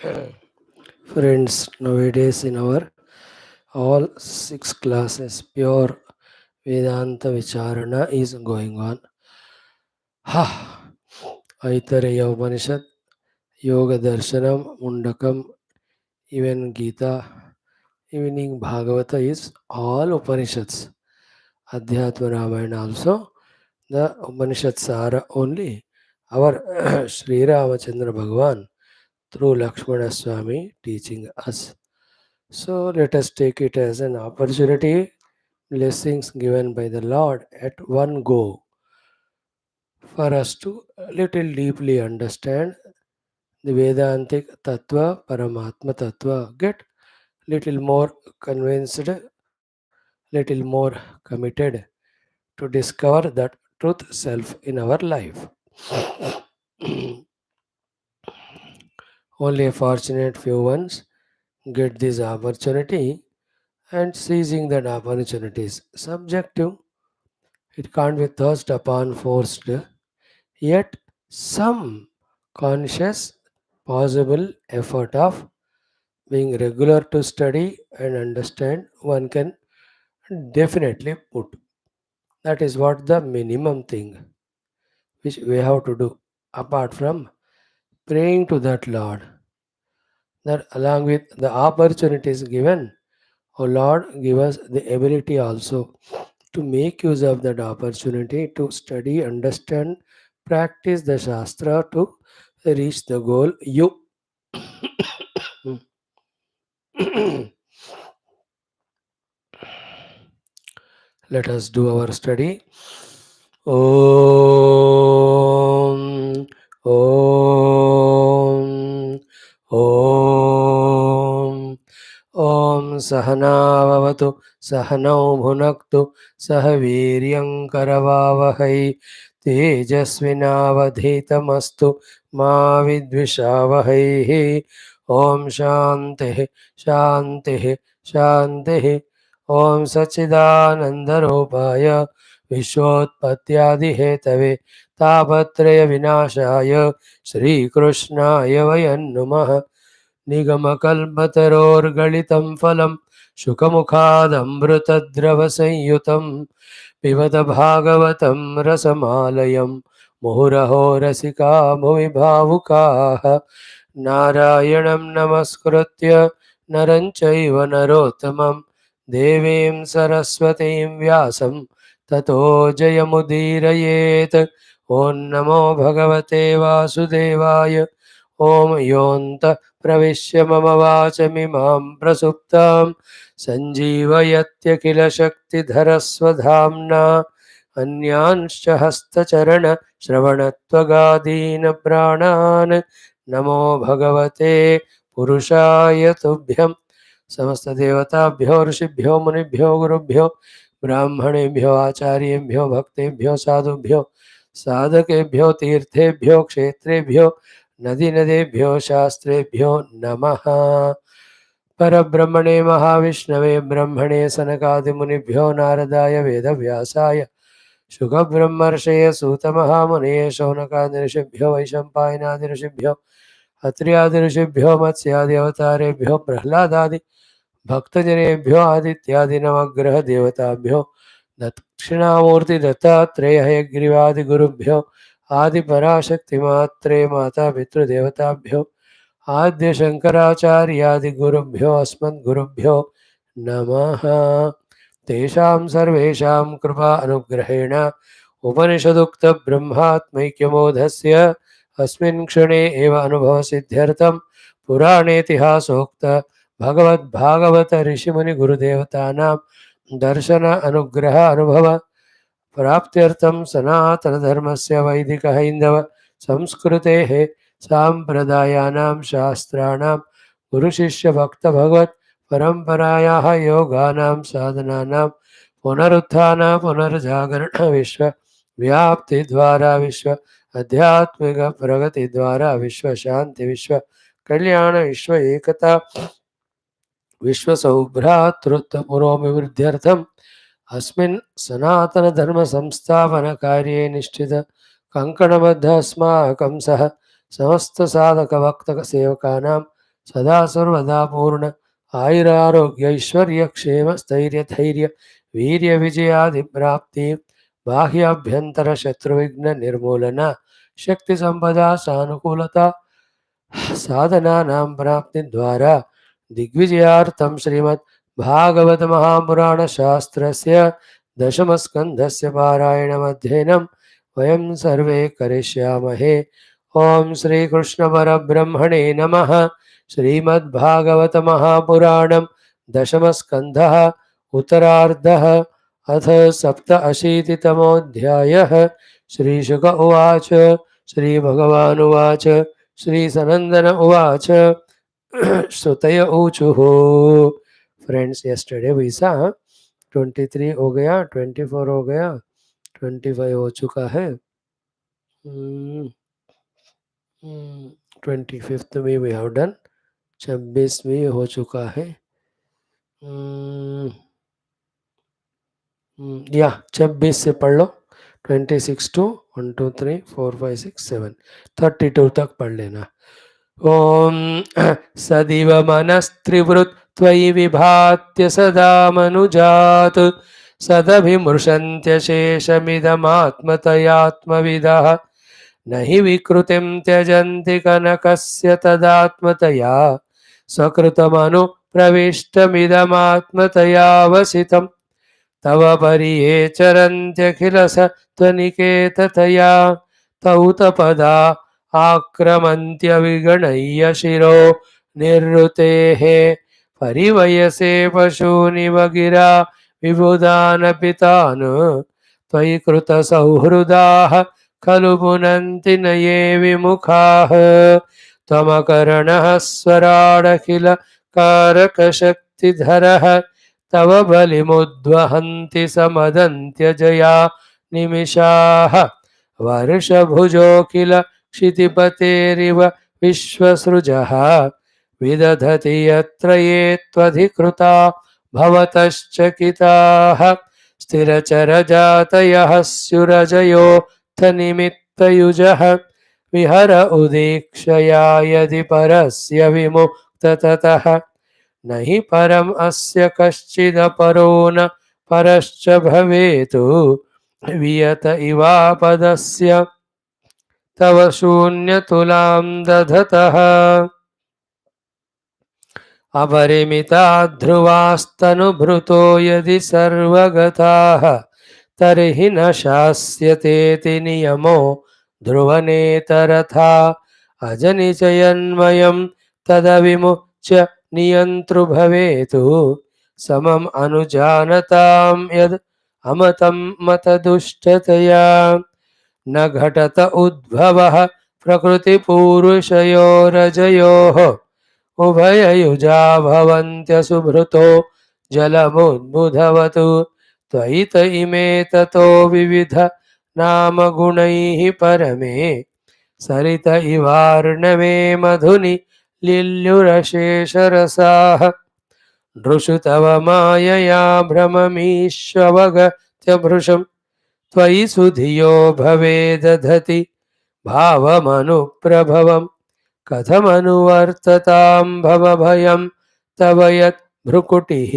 Friends, nowadays in our all 6 classes, pure Vedanta Vicharana is going on. Ha! Aitareya Upanishad, Yoga Darshanam, Mundakam, even Gita, evening Bhagavata is all Upanishads. Adhyatma Ramayana also, the Upanishads are only our Sri Ramachandra Bhagavan through Lakshmana Swami teaching us. So let us take it as an opportunity, blessings given by the Lord at one go, for us to little deeply understand the Vedantic Tattva, Paramatma Tattva, get little more convinced, little more committed to discover that truth self in our life. Only a fortunate few ones get this opportunity, and seizing that opportunity is subjective. It can't be thrust upon forced, yet some conscious possible effort of being regular to study and understand one can definitely put. That is what the minimum thing which we have to do, apart from praying to that Lord, that along with the opportunities given, O Lord, give us the ability also to make use of that opportunity to study, understand, practice the Shastra to reach the goal. You let us do our study. Om, Om, Om. Om Sahanavavatu Sahanau Bhunaktu Sahaviryamkaravavahai Tejasvinavadhitamastu Ma Vidvishavahai. Om Shanti Shanti Shanti. Om Sachidanandarupaya Vishwotpatyadihetave Tapatraya Vinashaya Shri Krishnaya Vayan Namaha. निगमकल्पतरोर्गलितं फलं शुकमुखादमृतद्रवसंयुतं पिबत भागवतं रसमालयं मुहुरहो रसिका भुवि भावुकाः नारायणं नमस्कृत्य नरं चैव नरोत्तमं देवीं सरस्वतीं व्यासं ततो जयमुदीरयेत् ॐ नमो भगवते वासुदेवाय ॐ योऽन्त प्रविश्य मम वाचमिमां प्रसुप्तां सञ्जीवयत्यखिलशक्तिधरस्वधाम्ना अन्यांश्च हस्तचरणश्रवणत्वगादीन् प्राणान् नमो भगवते पुरुषाय तुभ्यं समस्तदेवताभ्यो ऋषिभ्यो मुनिभ्यो गुरुभ्यो ब्राह्मणेभ्यो आचार्येभ्यो भक्तेभ्यो साधुभ्यो साधकेभ्यो तीर्थेभ्यो क्षेत्रेभ्यो नदी नदेभ्यो शास्त्रेभ्यो नमः। परब्रह्मणे महाविष्णवे ब्रह्मणे सनकादिमुनिभ्यो नारदाय वेदव्यासाय शुकब्रह्मर्षये सूतमहामुनये शौनकादिऋषिभ्यो वैशम्पायनादिऋषिभ्यो अत्र्यादिऋषिभ्यो मत्स्यादि अवतारेभ्यो प्रह्लादादि भक्तजनेभ्यो आदित्यादिनवग्रहदेवताभ्यो दक्षिणामूर्ति दत्तात्रेय हयग्रीवादिगुरुभ्यो आदिपराशक्तिमात्रे माता पितृदेवताभ्यो आद्य शंकराचार्यादिगुरुभ्यो अस्मद्गुरुभ्यो नमः। तेषां सर्वेषां कृपा अनुग्रहेण उपनिषदुक्त ब्रह्मात्मैक्यमोधस्य अस्मिन् क्षणे एव अनुभवसिद्ध्यर्थं पुराणेतिहासोक्त भगवद्भागवत ऋषिमुनिगुरुदेवतानां दर्शन अनुग्रह अनुभव प्राप्त्यर्थं सनातनधर्मस्य वैदिकहैन्दव संस्कृतेः साम्प्रदायानां शास्त्राणां गुरुशिष्यभक्तभगवत् परम्परायाः योगानां साधनानां पुनरुत्थान पुनर्जागरण विश्व व्याप्तिद्वारा विश्व आध्यात्मिक प्रगतिद्वारा विश्व शांति विश्व कल्याण विश्व एकता विश्व सौभ्रातृत्व पुरोभिवृद्ध्यर्थम् अस्मिन् सनातन धर्म संस्थापन कार्ये निष्ठित कंकणबद्ध अस्माकं सह समस्त साधक भक्त सेवकानां सदा सर्वदा पूर्ण आयुरारोग्य ऐश्वर्य क्षेम स्थैर्य धैर्य वीर्य विजयादि प्राप्ति बाह्याभ्यंतर शत्रुविघ्न निर्मूलन शक्ति संपदा सानुकूलता साधनानां प्राप्ति द्वारा दिग्विजयार्थं श्रीमद् भागवत महापुराण शास्त्रस्य दशमस्कन्धस्य पारायणमध्ययनं वयं सर्वे करिष्यामहे। ओम श्री कृष्ण परब्रह्मणे नमः। श्रीमद्भागवत महापुराणं दशमस्कन्धः उत्तरार्धः अथ सप्तशीतितमोऽध्यायः। श्रीशुक उवाच श्रीभगवानुवाच श्रीसनन्दन उवाच श्रुतय ऊचुः। फ्रेंड्स, yesterday we saw 23 हो गया, 24 हो गया, 25 हो चुका है, 25th में we have done, 26 में हो चुका है, या 26 से पढ़ लो, 26 to 1 2 3 4 5 6 7 32 तक पढ़ लेना। ओम सदिव मनस्त्रिवृत् त्वयि विभात्य सदा मनुजात् सदभिमृशन्त्यशेषमिदमात्मतयात्मविदः न हि विकृतिं त्यजन्ति कनकस्य तदात्मतया सकृतमनु प्रविष्टमिदमात्मतयावसितं तव परियेचरन्त्यखिलसत्त्वनिकेततया तौ तपदा आक्रमन्त्यविगणय्य शिरो निर्वृतेः परिवयसे पशूनिव गिरा विबुधानपि तान् त्वयि कृतसौहृदाः खलु पुनन्ति न ये विमुखाः त्वमकर्णः स्वराडखिल कारकशक्तिधरः तव बलिमुद्वहन्ति समदन्त्यजया निमिषाः वर्षभुजो किल क्षितिपतेरिव विश्वसृजः विदधति यत्र ये त्वधिकृता भवतश्चकिताः स्थिरचरजातयः स्युरजयोऽर्थनिमित्तयुजः विहर उदीक्षया यदि परस्य विमुक्तततः न हि परम् अस्य कश्चिदपरो न परश्च भवेत् वियत इवापदस्य तव शून्यतुलां दधतः अपरिमिता ध्रुवास्तनुभृतो यदि सर्वगताः तर्हि न शास्यतेति नियमो ध्रुवनेतरथा अजनिचयन्मयं तदविमुच्य नियन्तृ भवेत् समम् अनुजानतां यद् अमतं मतदुष्टतया न घटत उद्भवः प्रकृतिपूरुषयोरजयोः उभययुजा भवन्त्यसुभृतो जलमुद्बुधवतु त्वयि त इमे ततो विविध नामगुणैः परमे सरित इवार्णवे मधुनि लिल्युरशेषरसाः नृषु तव मायया भ्रममीश्ववगत्यभृशम् त्वयि सुधियो भवेदधति भावमनुप्रभवम् कथमनुवर्ततां भवभयं तव यत् भ्रुकुटिः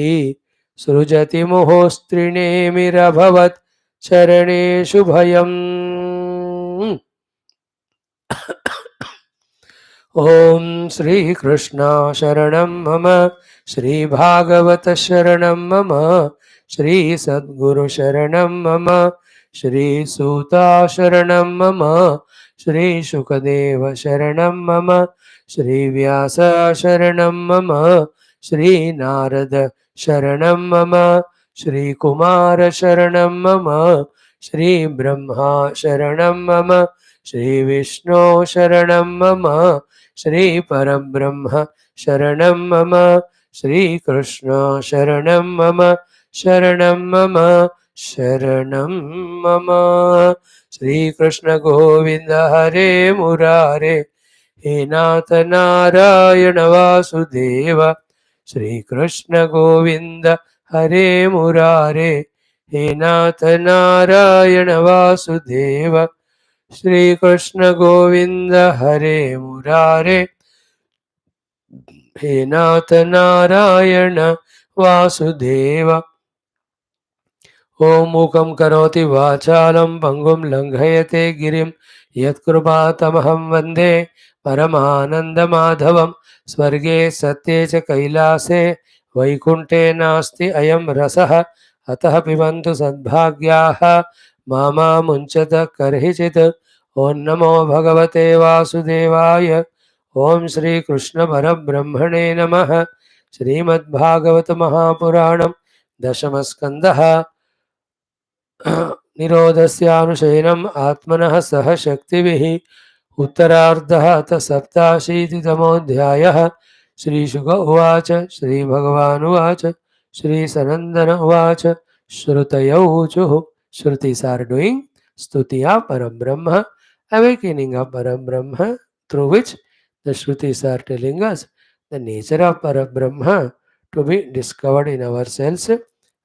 सृजति मुहोस्त्रिणेमिरभवत् चरणेषु भयम्। ओम श्री कृष्ण शरणं मम, श्री भागवत शरणं मम, श्री सद्गुरु शरणं मम, श्री सूता शरणं मम, श्री शुकदेव शरणं मम, श्री व्यास शरणं मम, श्री नारद शरणं मम, श्री कुमार शरणं मम, श्री ब्रह्मा शरणं मम, श्री विष्णु शरणं मम, श्री परब्रह्म शरणं मम, श्री कृष्ण शरणं मम, शरणं मम, शरणं मम। श्री कृष्ण गोविंद हरे मुरारे, हे नाथ नारायण वासुदेव। श्री कृष्ण गोविंद हरे मुरारे, हे नाथ नारायण वासुदेव। श्री कृष्ण गोविंद हरे मुरारे, हे नाथ नारायण वासुदेव। ॐ मूकं करोति वाचालं पङ्गुं लङ्घयते गिरिं यत्कृपातमहं वन्दे परमानन्दमाधवं। स्वर्गे सत्ये च कैलासे वैकुण्ठे नास्ति अयं रसः अतः पिबन्तु सद्भाग्याः मा मुञ्चत कर्हिचित्। ॐ नमो भगवते वासुदेवाय। ॐ श्रीकृष्णपरब्रह्मणे नमः। श्रीमद्भागवत महापुराणं दशमस्कन्धः निरोधस्यानुशयनम् आत्मनः सह शक्तिभिः उत्तरार्धः अथ सप्ताशीतितमोऽध्यायः। श्रीशुक उवाच श्रीभगवानुवाच श्रीसनन्दन उवाच श्रुतयौ ऊचुः। Shrutis are doing stuti of Parabrahma, awakening of Parabrahma, through which the Shrutis are telling us the nature of Parabrahma to be discovered in ourselves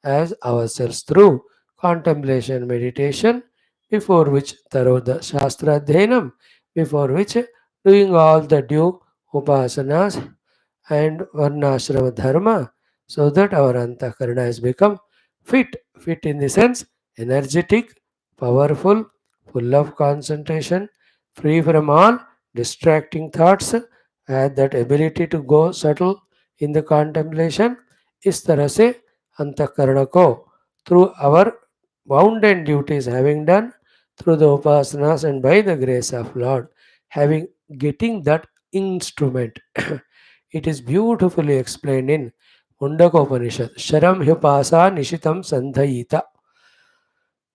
as ourselves through contemplation, meditation, before which thorough the Shastra Adhayanam, before which doing all the due upasanas and varnashrama dharma, so that our antakarana has become fit in the sense energetic, powerful, full of concentration, free from all distracting thoughts, and that ability to go subtle in the contemplation. इस तरह से अंतःकरण को through our bounden duties having done, through the upasanas and by the grace of Lord, having getting that instrument. It is beautifully explained in Mundaka Upanishad. Sharam hyupasa nishitam sandhayita.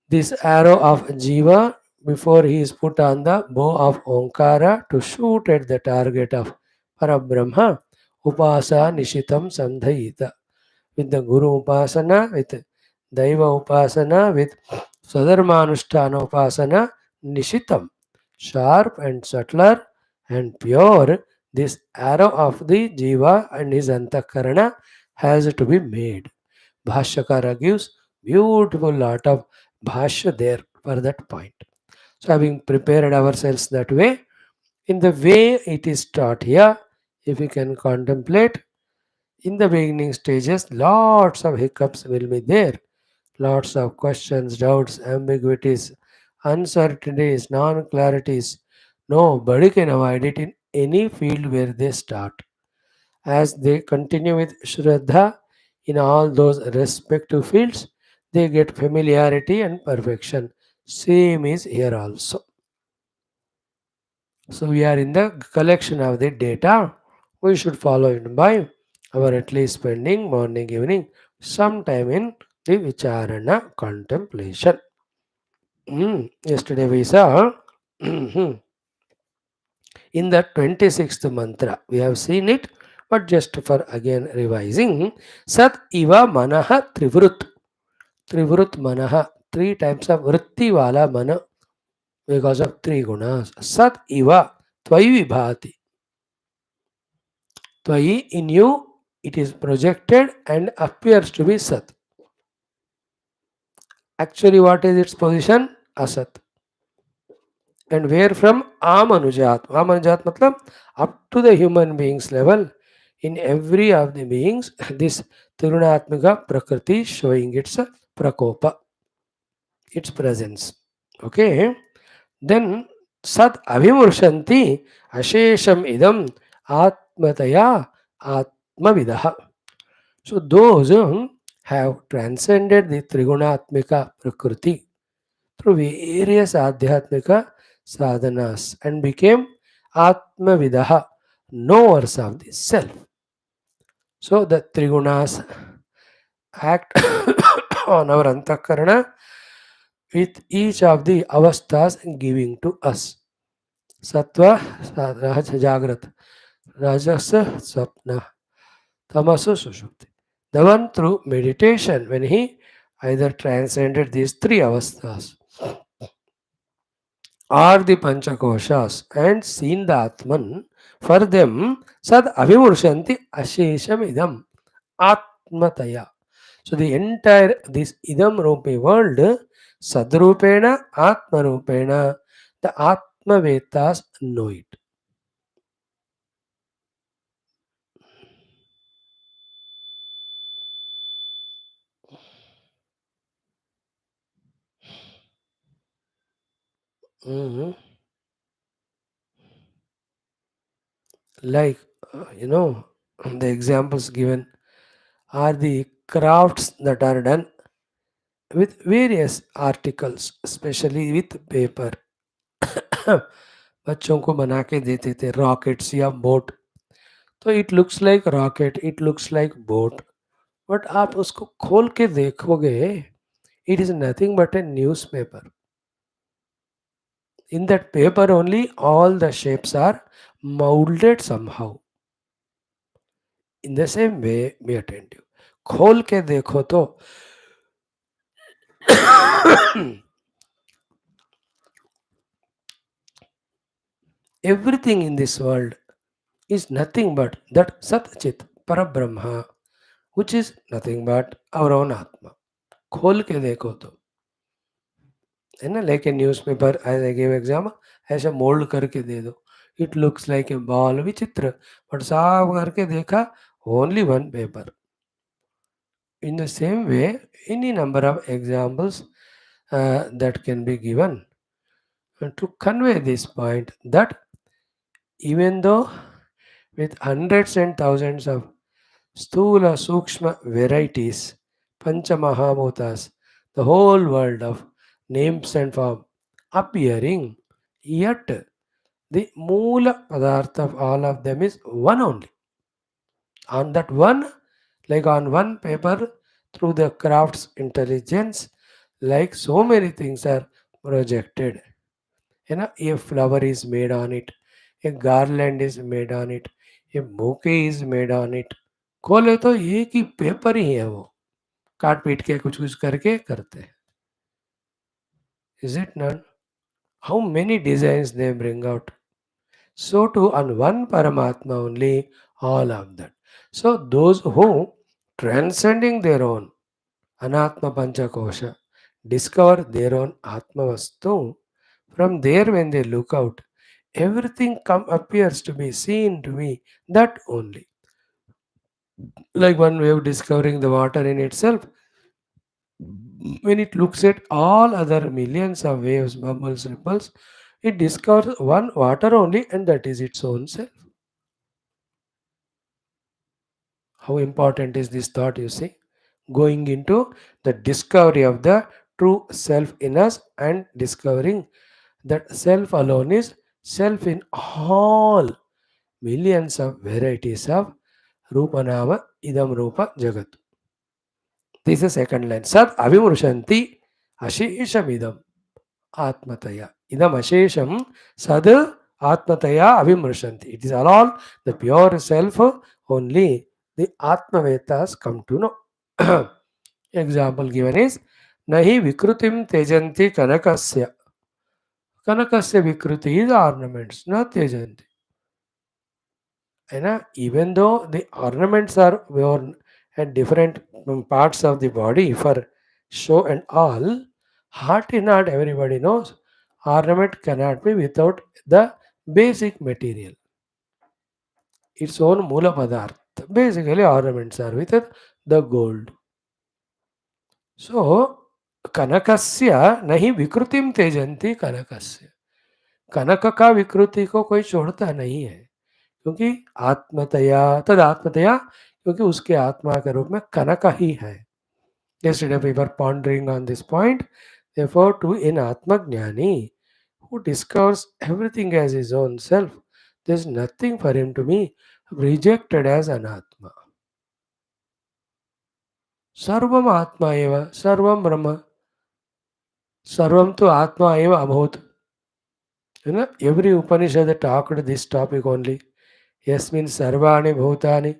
This arrow of Jiva, before he is put on the bow of Omkara to shoot at the target of Parabrahma, Upasa Nishitam Sandhayita. With the Guru Upasana, with Daiva Upasana, with Swadharmanushtana Upasana, Nishitam, sharp and subtler and pure, this arrow of the Jiva and his Antakarana has to be made. Bhashyakara gives beautiful lot of bhashya there for that point. So having prepared ourselves that way, in the way it is taught here, if we can contemplate, in the beginning stages, lots of hiccups will be there. Lots of questions, doubts, ambiguities, uncertainties, non-clarities. Nobody can avoid it in any field where they start. As they continue with Shraddha in all those respective fields, they get familiarity and perfection. Same is here also. So we are in the collection of the data. We should follow it by our at least spending morning, evening, some time in the Vicharana contemplation. Yesterday we saw in the 26th mantra, we have seen it, but just for again revising, Sat Iva Manaha Trivrut. Trivrut Manaha, three types of Vritti Wala Mana, because of three gunas. Sat Iva Tvayi Vibhati. Tvayi, in you, it is projected and appears to be Sat. Actually, what is its position? Asat. And where from? Amanujat. Amanujat matlab up to the human beings level. In every of the beings, this Tirunatmika Prakriti is showing its prakopa, its presence. Okay. Then Sat Avimursanti Ashesham Idam Atmataya Atmavidaha. So those who have transcended the Trigunatmika Prakriti through various Adhyatmika sadhanas and became Atmavidaha, knowers of the self. So the Trigunas act on our Antakarana with each of the avasthas giving to us. Sattva, Raja Jagrat, Rajasa, Sapna, Tamasu, Sushupti. The one through meditation, when he either transcended these three avasthas or the Panchakoshas and seen the Atman, for them, Sad Avimursanti Ashesham Idam Atmataya. So the entire this Idam Rupi world, Sadrupena, Atma Rupena, the Atma Vetas know it. Mhm. Like, you know, the examples given are the crafts that are done with various articles, especially with paper. बच्चों को बना के देते थे rockets या boat. तो it looks like rocket, it looks like boat, but आप उसको खोल के देखोगे, it is nothing but A news paper. In that paper only all the shapes are molded somehow. In the same way, be attentive. खोल के देखो तो everything in this world is nothing but that Sat Chit Parabrahma, which is nothing but our own Atma. खोल के देखो तो, है ना, like a newspaper as I give exam, ऐसे मोल्ड करके दे दो, it looks like a ball, विचित्र, बट साफ करके देखा, only one paper. In the same way, any number of examples that can be given to convey this point that even though with hundreds and thousands of sthula sukshma varieties, panchamahabhutas, the whole world of names and form appearing, yet the moola padartha of all of them is one only. On that one, like on one paper, through the craft's intelligence, like so many things are projected. You know, a flower is made on it, a garland is made on it, a bouquet is made on it. खोले तो एक ही paper ही है वो, काट पीट के कुछ कुछ करके करते हैं. Is it not? How many designs they bring out? So too on one Paramatma only, all of that. So those who transcending their own Anatma Panchakosha discover their own Atma Vastu, from there when they look out, everything appears to be seen to be that only. Like one way of discovering the water in itself, when it looks at all other millions of waves, bubbles, ripples, it discovers one water only, and that is its own self. How important is this thought, you see? Going into the discovery of the true self in us and discovering that self alone is self in all millions of varieties of Rupa Nama Idam Rupa Jagat. This is the second line. Sad Avimurushanti Ashisham Idam Atmataya. Idam Ashisham Sad Atmataya Avimurushanti. It is all the pure self only the Atmavetas come to know. Example given is Nahi Vikrutim Tejanti Kanakasya. Kanakasya Vikruti is ornaments, not Tejanti. And even though the ornaments are worn at different parts of the body for show and all, heart is not everybody knows. Ornament cannot be without the basic material, its own mula padartha. Basically, ornaments are with the gold. So, kanakasya nahi vikrutim tejanti kanakasya. कनक का विकृति को कोई छोड़ता नहीं है, क्योंकि आत्मतया तद आत्मतया, क्योंकि उसके आत्मा के रूप में कनक ही है. Yesterday we were pondering on this point. Therefore, to in Atma Jnani, who discovers everything as his own self, there is nothing for him to be rejected as anatma. Sarvam Atma eva, Sarvam Brahma, Sarvam to Atma eva abhut. You know, every Upanishad talked this topic only. Yasmin Sarvani Bhutani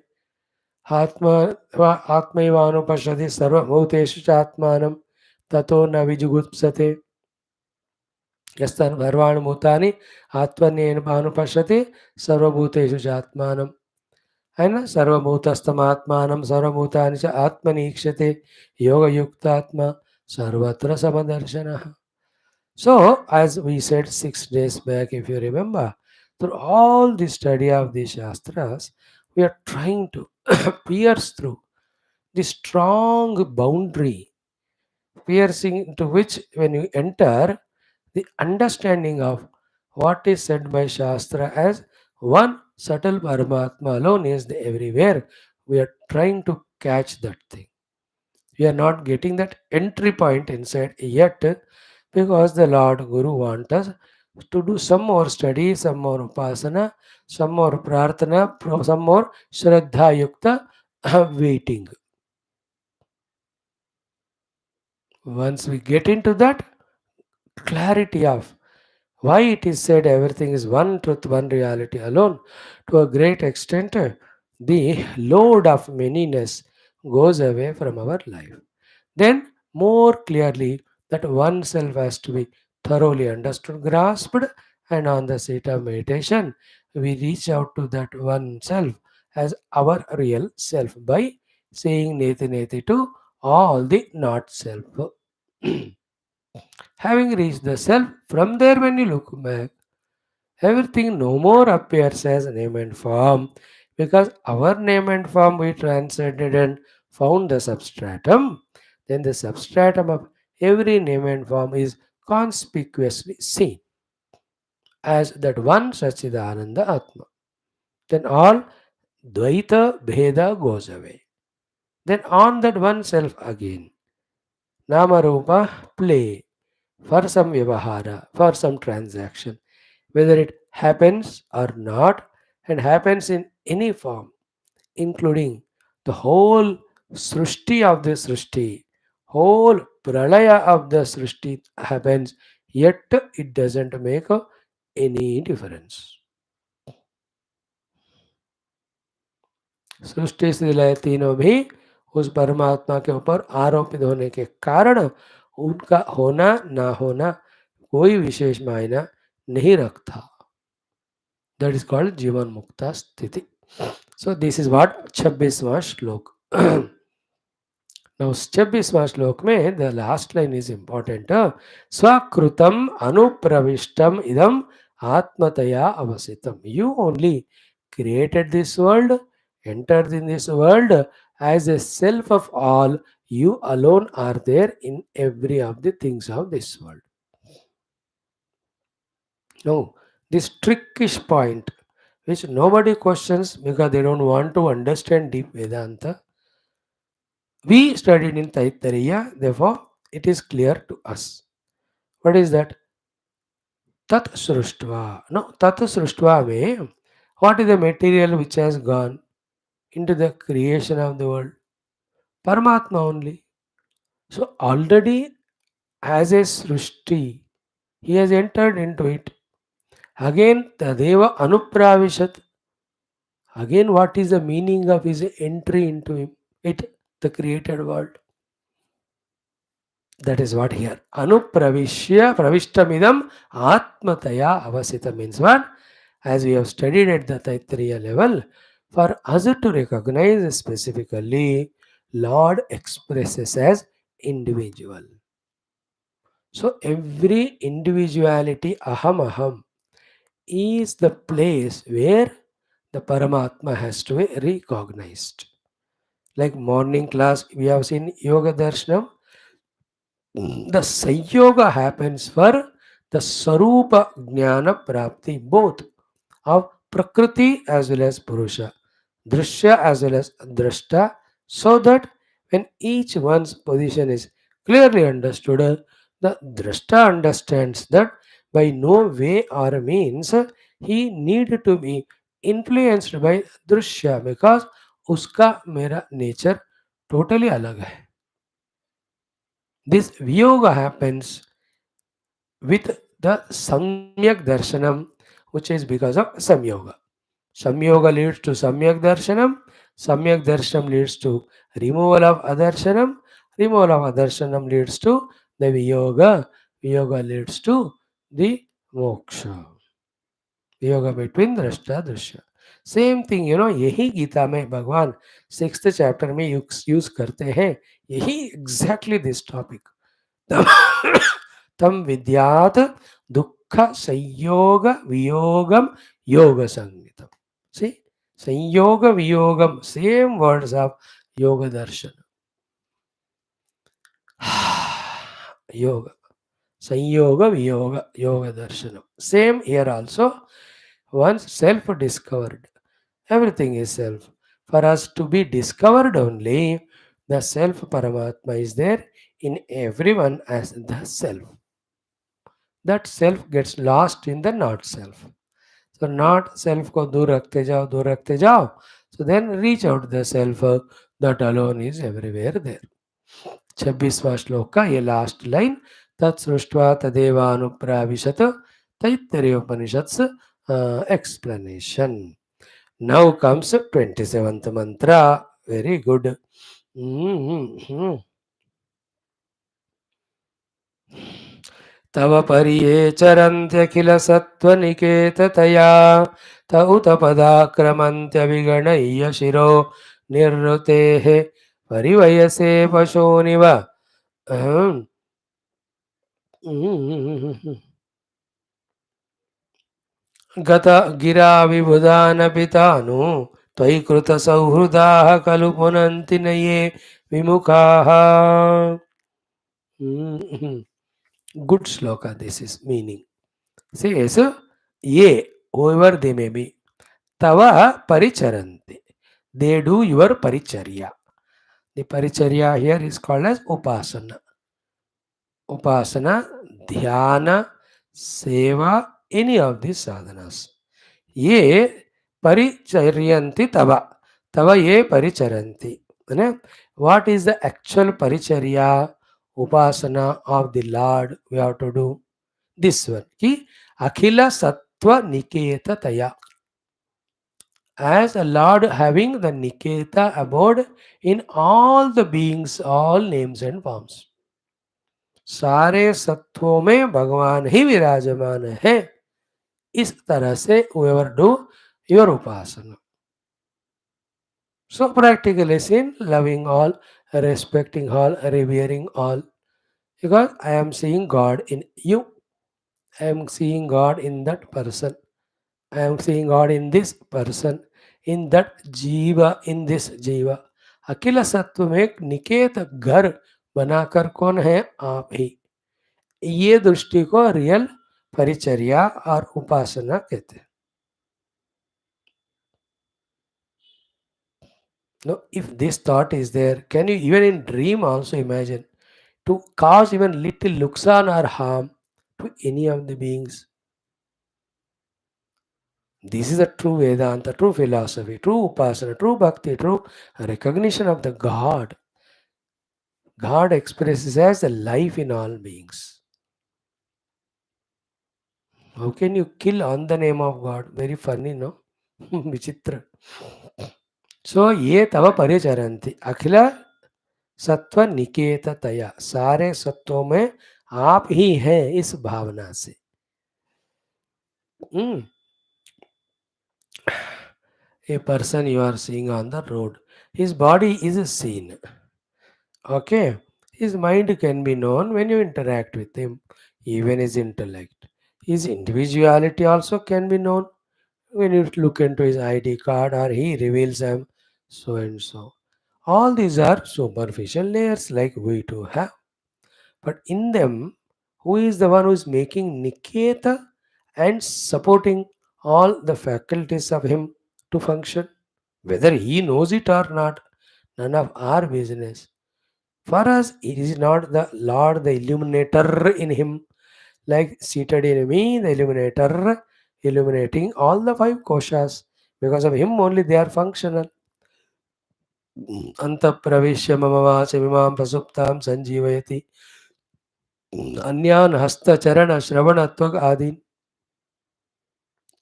आत्मैवानुपश्यति सर्वभूतेषु च आत्मानं ततो न विजुगुप्सते. यस्तन् सर्वाणि भूतानि आत्मन्येवानुपश्यति सर्वभूतेषु च आत्मानं, है ना, सर्वभूतस्थमात्मानं सर्वभूतानि च आत्मनीक्षते योगयुक्तात्मा सर्वत्र समदर्शनः. So, as we said 6 days back, if you remember, through all the study of the Shastras, we are trying to pierce through the strong boundary, piercing into which when you enter, The understanding of what is said by Shastra as one subtle Paramatma alone is everywhere. We are trying to catch that thing. We are not getting that entry point inside yet because the Lord Guru wants us to do some more study, some more upasana, some more prarthana, some more shraddha yukta waiting. Once we get into that clarity of why it is said everything is one truth, one reality alone, to a great extent, the load of manyness goes away from our life. Then, more clearly, that oneself has to be thoroughly understood, grasped, and on the seat of meditation, we reach out to that oneself as our real self by saying Neti Neti to all the not self. Having reached the self, from there, when you look back, everything no more appears as name and form because our name and form we transcended and found the substratum. Then the substratum of every name and form is conspicuously seen as that one Sachidananda Atma. Then all Dvaita Bheda goes away. Then on that one self again, Nama Rupa play for some Vyavahara, for some transaction, whether it happens or not, and happens in any form, including the whole Srushti of the Srushti, whole Pralaya of the Srushti happens, yet it doesn't make any difference. सृष्टि से लय तीनों भी उस परमात्मा के ऊपर आरोपित होने के कारण उनका होना ना होना कोई विशेष मायना नहीं रखता. That is called जीवन मुक्ता स्थिति. So this is what 26वां श्लोक. Now 26वां श्लोक में the last line is important. स्वकृतम अनुप्रविष्टम इदम आत्मतया अवसितम. You only created this world, entered in this world as a self of all. You alone are there in every of the things of this world. No, this trickish point which nobody questions because they don't want to understand deep Vedanta. We studied in Taittiriya, therefore it is clear to us. What is that? Tat Sruštva. No, Tat Sruštva mein, what is the material which has gone into the creation of the world? Paramatma only. So already as a Srushti, he has entered into it. Again, Tadeva Anupravishat. Again, what is the meaning of his entry into him? It, the created world. That is what here. Anupravishya pravishtamidam atmataya avasita means what? As we have studied at the Taittiriya level, for us to recognize specifically, Lord expresses as individual. So every individuality, aham aham, is the place where the Paramatma has to be recognized. Like morning class, we have seen Yoga Darshanam. The Sanyoga happens for the Sarupa Jnana Prapti, both of Prakriti as well as Purusha, Drishya as well as Drashta, so that when each one's position is clearly understood, the Drashta understands that by no way or means he need to be influenced by Drishya because उसका मेरा nature totally अलग है. This Vyoga happens with the Samyak Darshanam, which is because of Samyoga. Samyoga leads to Samyak Darshanam. Samyak Darshanam leads to removal of Adarshanam. Removal of Adarshanam leads to the Viyoga. Viyoga leads to the Moksha. Viyoga between Drashta Drishya. Same thing यही गीता में भगवान 6th chapter में use करते हैं. यही exactly this topic. तम विद्यात दुख संयोग वियोगम योग संगीतम. See, संयोग वियोगम, same words of yoga darshan. Yoga. Sanyoga Viyoga Yoga Darshanam. Same here also. Once self discovered, everything is self. For us to be discovered only, the self Paramatma is there in everyone as the self. That self gets lost in the not self. So not self को दूर रखते जाओ. So then reach out the self that alone is everywhere there. 26वां श्लोक का ये last line तत्सृष्ट्वा तदेवानुप्राविशत तैत्तरीयोपनिषत्स explanation. Now comes 27th mantra. Very good. Mhm. तव परिये चरन्त्यखिल सत्त्वनिकेततया त उत पदाक्रमन्त्यविगणय्य शिरो निर्वृतेः परिवयसे पशूनिव गत गिरा विबुधानपि तानु त्वयि कृतसौहृदाः खलु पुनन्ति न ये विमुखाः. Good shloka, this is meaning. Says, ye, whoever they may be, tava paricharanti. They do your paricharya. The paricharya here is called as upasana. Upasana, dhyana, seva, any of these sadhanas. Ye paricharyanti tava. Tava ye paricharanti. What is the actual paricharya, upasana of the Lord we have to do? This one. Ki akhila sattva niketa taya. As a Lord having the niketa abode in all the beings, all names and forms. सारे सत्वों में भगवान ही विराजमान है. इस तरह से whoever do your upasana. So practically seen, loving all, respecting all, revering all. Because I am seeing God in you. I am seeing God in that person. I am seeing God in this person, in that जीवा, in this जीवा. अखिल सत्व में एक निकेत घर बनाकर कौन है? आप ही. ये दृष्टि को रियल परिचर्या और उपासना कहते हैं. No, if this thought is there, can you even in dream also imagine to cause even little nuksan or harm to any of the beings? This is a true Vedanta, true philosophy, true upasana, true bhakti, true recognition of the God. God expresses as a life in all beings. How can you kill on the name of God? Very funny, no? Vichitra. So, ye tava paricharanti. अखिल सत्व निकेत तया. सारे सत्वों में आप ही हैं इस भावना से. A person you are seeing on the road, his body is seen. Okay, his mind can be known when you interact with him, even his intellect. His individuality also can be known when you look into his ID card or he reveals him so and so. All these are superficial layers like we too have. But in them, who is the one who is making Niketa and supporting all the faculties of him to function? Whether he knows it or not, none of our business. For us, it is not the Lord, the illuminator in him, like seated in me, the illuminator, illuminating all the five koshas. Because of him only they are functional. Anta pravishya mama vasamimam prasuptam sanjivayati. Anyan hasta charana shravana tvag adin.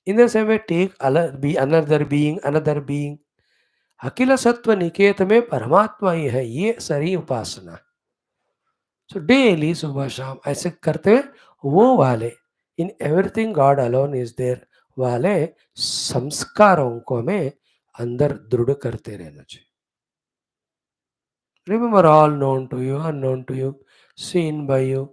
In the same way, take another being. अखिल सत्व निकेत में परमात्मा ही है. ये सारी उपासना. So daily सुबह शाम ऐसे करते हुए वो वाले in everything God alone is there वाले संस्कारों को हमें अंदर दृढ़ करते रहना चाहिए. Remember all known to you, unknown to you, seen by you,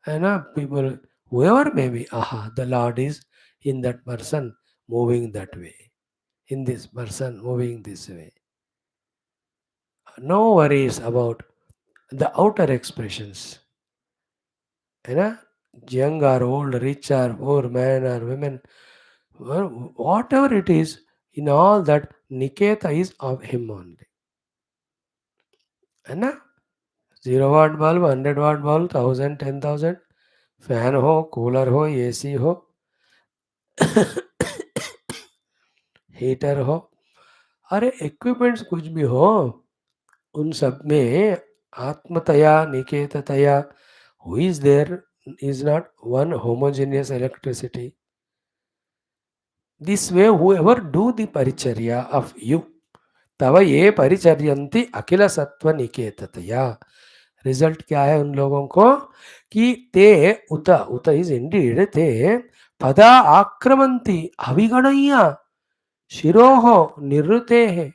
and people, whoever may be, aha, the Lord is in that person moving that way, in this person moving this way. No worries about the outer expressions. young or old, rich or poor, man or women, whatever it is, in all that, Niketa is of him only. है ना? 0 watt bulb, 100 watt bulb, 1000, 10,000, fan हो, cooler हो, AC हो, heater हो, अरे equipments कुछ भी हो, उन सब में आत्मतया निकेततया who is there is not one homogeneous electricity. This way whoever do the paricharya of you, तव ये परिचर्यन्ति अखिल सत्व निकेततया. रिजल्ट क्या है उन लोगों को कि ते उत उत इज इंडीड ते पदा आक्रमन्ति अविगणय्य शिरोः निवृतेः.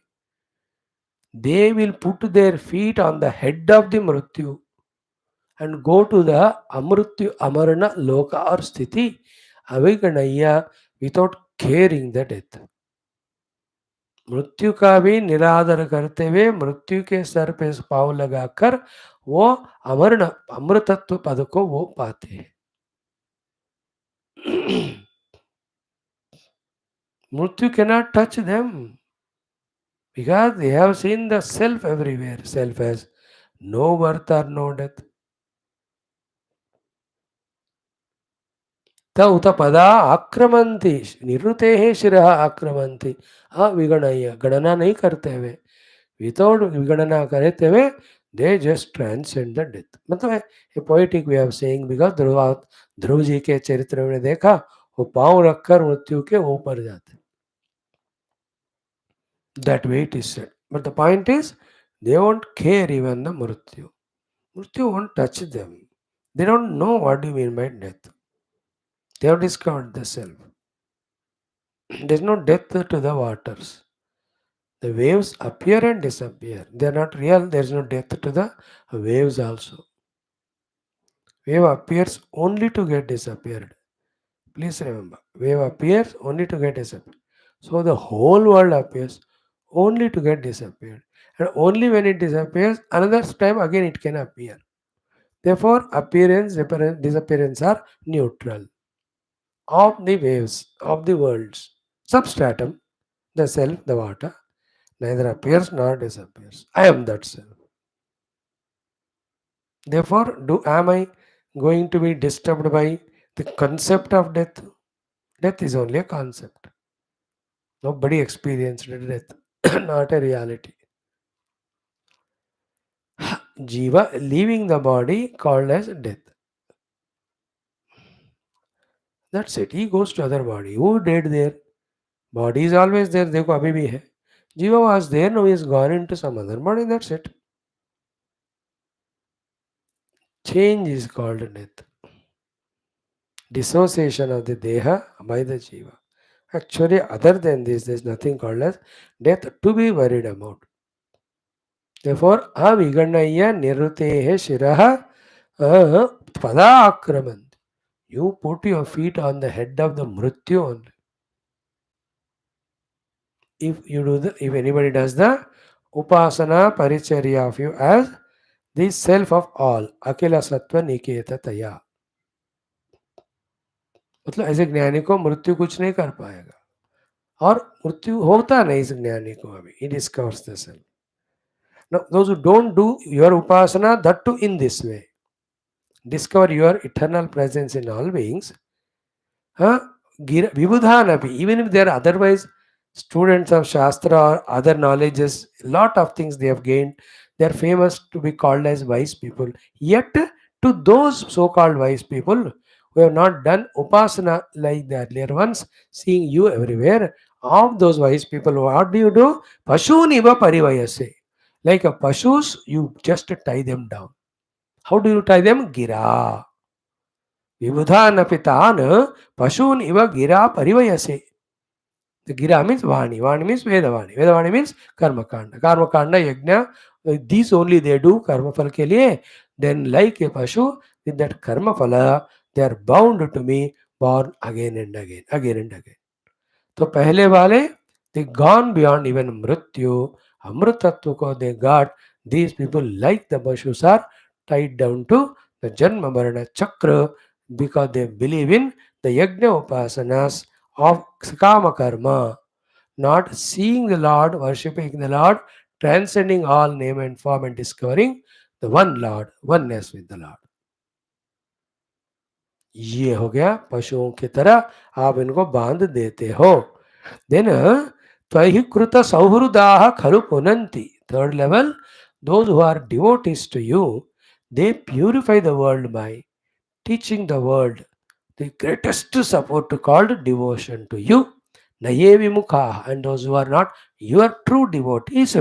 They will put their feet on the head of the mrityu and go to the amrityu amarna loka or sthiti aviganaya without caring the death. मृत्यु का भी निरादर करते हुए मृत्यु के सर पे पाँव लगाकर वो अमरण अमृतत्व पद को वो पाते हैं. मृत्यु cannot touch them because they have seen the self everywhere. Self has no birth or no death. त उत पदा आक्रमन्ति निवृते शिरः आक्रमन्ति अविगणय्य. गणना नहीं करते हुए, विदाउट विगणना करते हुए, they just transcend the death. मतलब है ये poetic way of saying. Because Dhruv ji के चरित्र में देखा वो पांव रखकर मृत्यु के ऊपर जाते. That way it is said. But the point is they won't care even the mrityu. Mrityu won't touch them. They don't know what do you mean by death. They have discovered the self. There is no death to the waters. The waves appear and disappear. They are not real. There is no death to the waves also. Wave appears only to get disappeared. Please remember, wave appears only to get disappeared. So the whole world appears only to get disappeared. And only when it disappears, another time again it can appear. Therefore, appearance, disappearance are neutral. Of the waves, of the worlds, substratum, the self, the water, neither appears nor disappears. I am that self. Therefore, am I going to be disturbed by the concept of death? Death is only a concept. Nobody experienced death, not a reality. Jiva leaving the body called as death. That's it. He goes to other body. Who dead there? Body is always there. देखो अभी भी है. Jiva was there. Now he has gone into some other body. That's it. Change is called death. Dissociation of the deha by the jiva. Actually, other than this, there is nothing called as death to be worried about. Therefore, aviganaya nirutehe shiraha pada akraman. You put your feet on the head of the mrityu only. If anybody does the upasana paricharya of you as the self of all, akila sattva niketa taya. मतलब ऐसे ज्ञानी को मृत्यु कुछ नहीं कर पाएगा और मृत्यु होता नहीं इस ज्ञानी को. अभी he discovers the self. Now those who don't do your upasana, that too in this way, discover your eternal presence in all beings. Vibudhanapi, even if they are otherwise students of Shastra or other knowledges, lot of things they have gained, they are famous to be called as wise people. Yet, to those so-called wise people who have not done upasana like the earlier ones, seeing you everywhere, of those wise people, what do? Pashuniva parivayase. Like a pashus, you just tie them down. How do you tie them? Gira. Vibudhanapitan pashun iva gira parivayase. The gira means vani. Vani means Vedavani. Vedavani means karma kanda. Karma kanda yajna. These only they do karma phala ke liye. Then like a pashu, with that karma phala, they are bound to me, born again and again, again and again. तो पहले वाले they gone beyond even mrityu, amrutatva ko they got. These people like the pashus are tied down to the janma marana chakra. because they believe in the yajna upasanas of kama karma, not seeing the Lord, worshipping the Lord, transcending all name and form and discovering the one Lord, oneness with the Lord. ये हो गया पशुओं की तरह आप इनको बांध देते हो. देन त्वयि कृत सौहृदाः खलु पुनन्ति. Third level, those who are devotees to you, they purify the world by teaching the world. The greatest support called devotion to you. Naye vimukha, and those who are not your true devotees,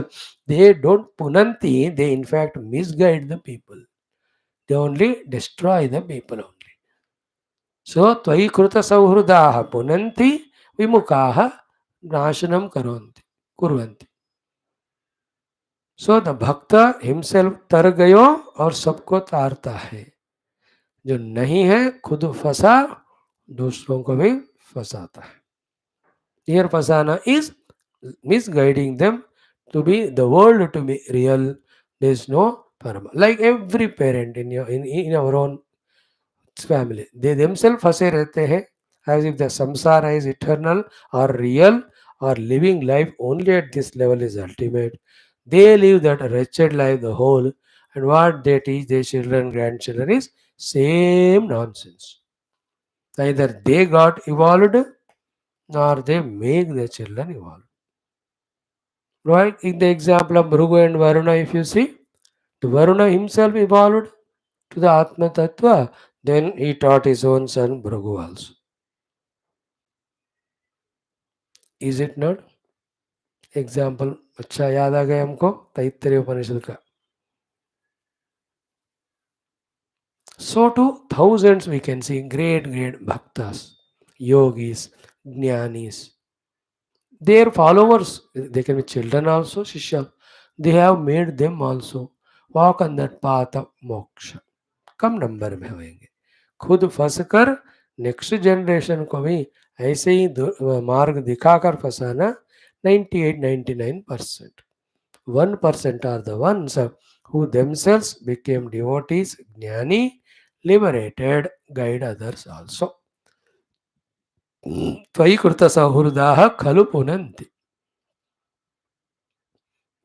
they don't punanti, they in fact misguide the people. They only destroy the people only. So त्वयि कृत सौहृदाः पुनन्ति विमुखाः नाशनम करोन्ति कुर्वन्ति. So the भक्त himself तर गयो और सबको तारता है. जो नहीं है खुद फंसा दूसरों को भी फंसाता है. Here fasana is misguiding them to be the world to be real. There is no parama. Like every parent in our own family, they themselves फंसे रहते हैं as if the samsara is eternal or real or living life only at this level is ultimate. They live that wretched life the whole, and what they teach their children, grandchildren is same nonsense. Neither they got evolved nor they make their children evolve. Right? In the example of Bhrugu and Varuna, if you see, the Varuna himself evolved to the Atma Tattva, then he taught his own son Bhrugu also. Is it not? Example अच्छा याद आ गया हमको तैत्तरीय उपनिषद का. So to thousands we can see great bhaktas, yogis, jnanis. Their followers, they can be children also, shishya. They have made them also walk on that path of moksha. Come number में होंगे. खुद फंसकर next generation को भी ऐसे ही मार्ग दिखाकर फंसाना 98-99%. 1% are the ones who themselves became devotees, jnani, liberated, guide others also. त्वयि कृत सौहृदाः खलु पुनन्ति.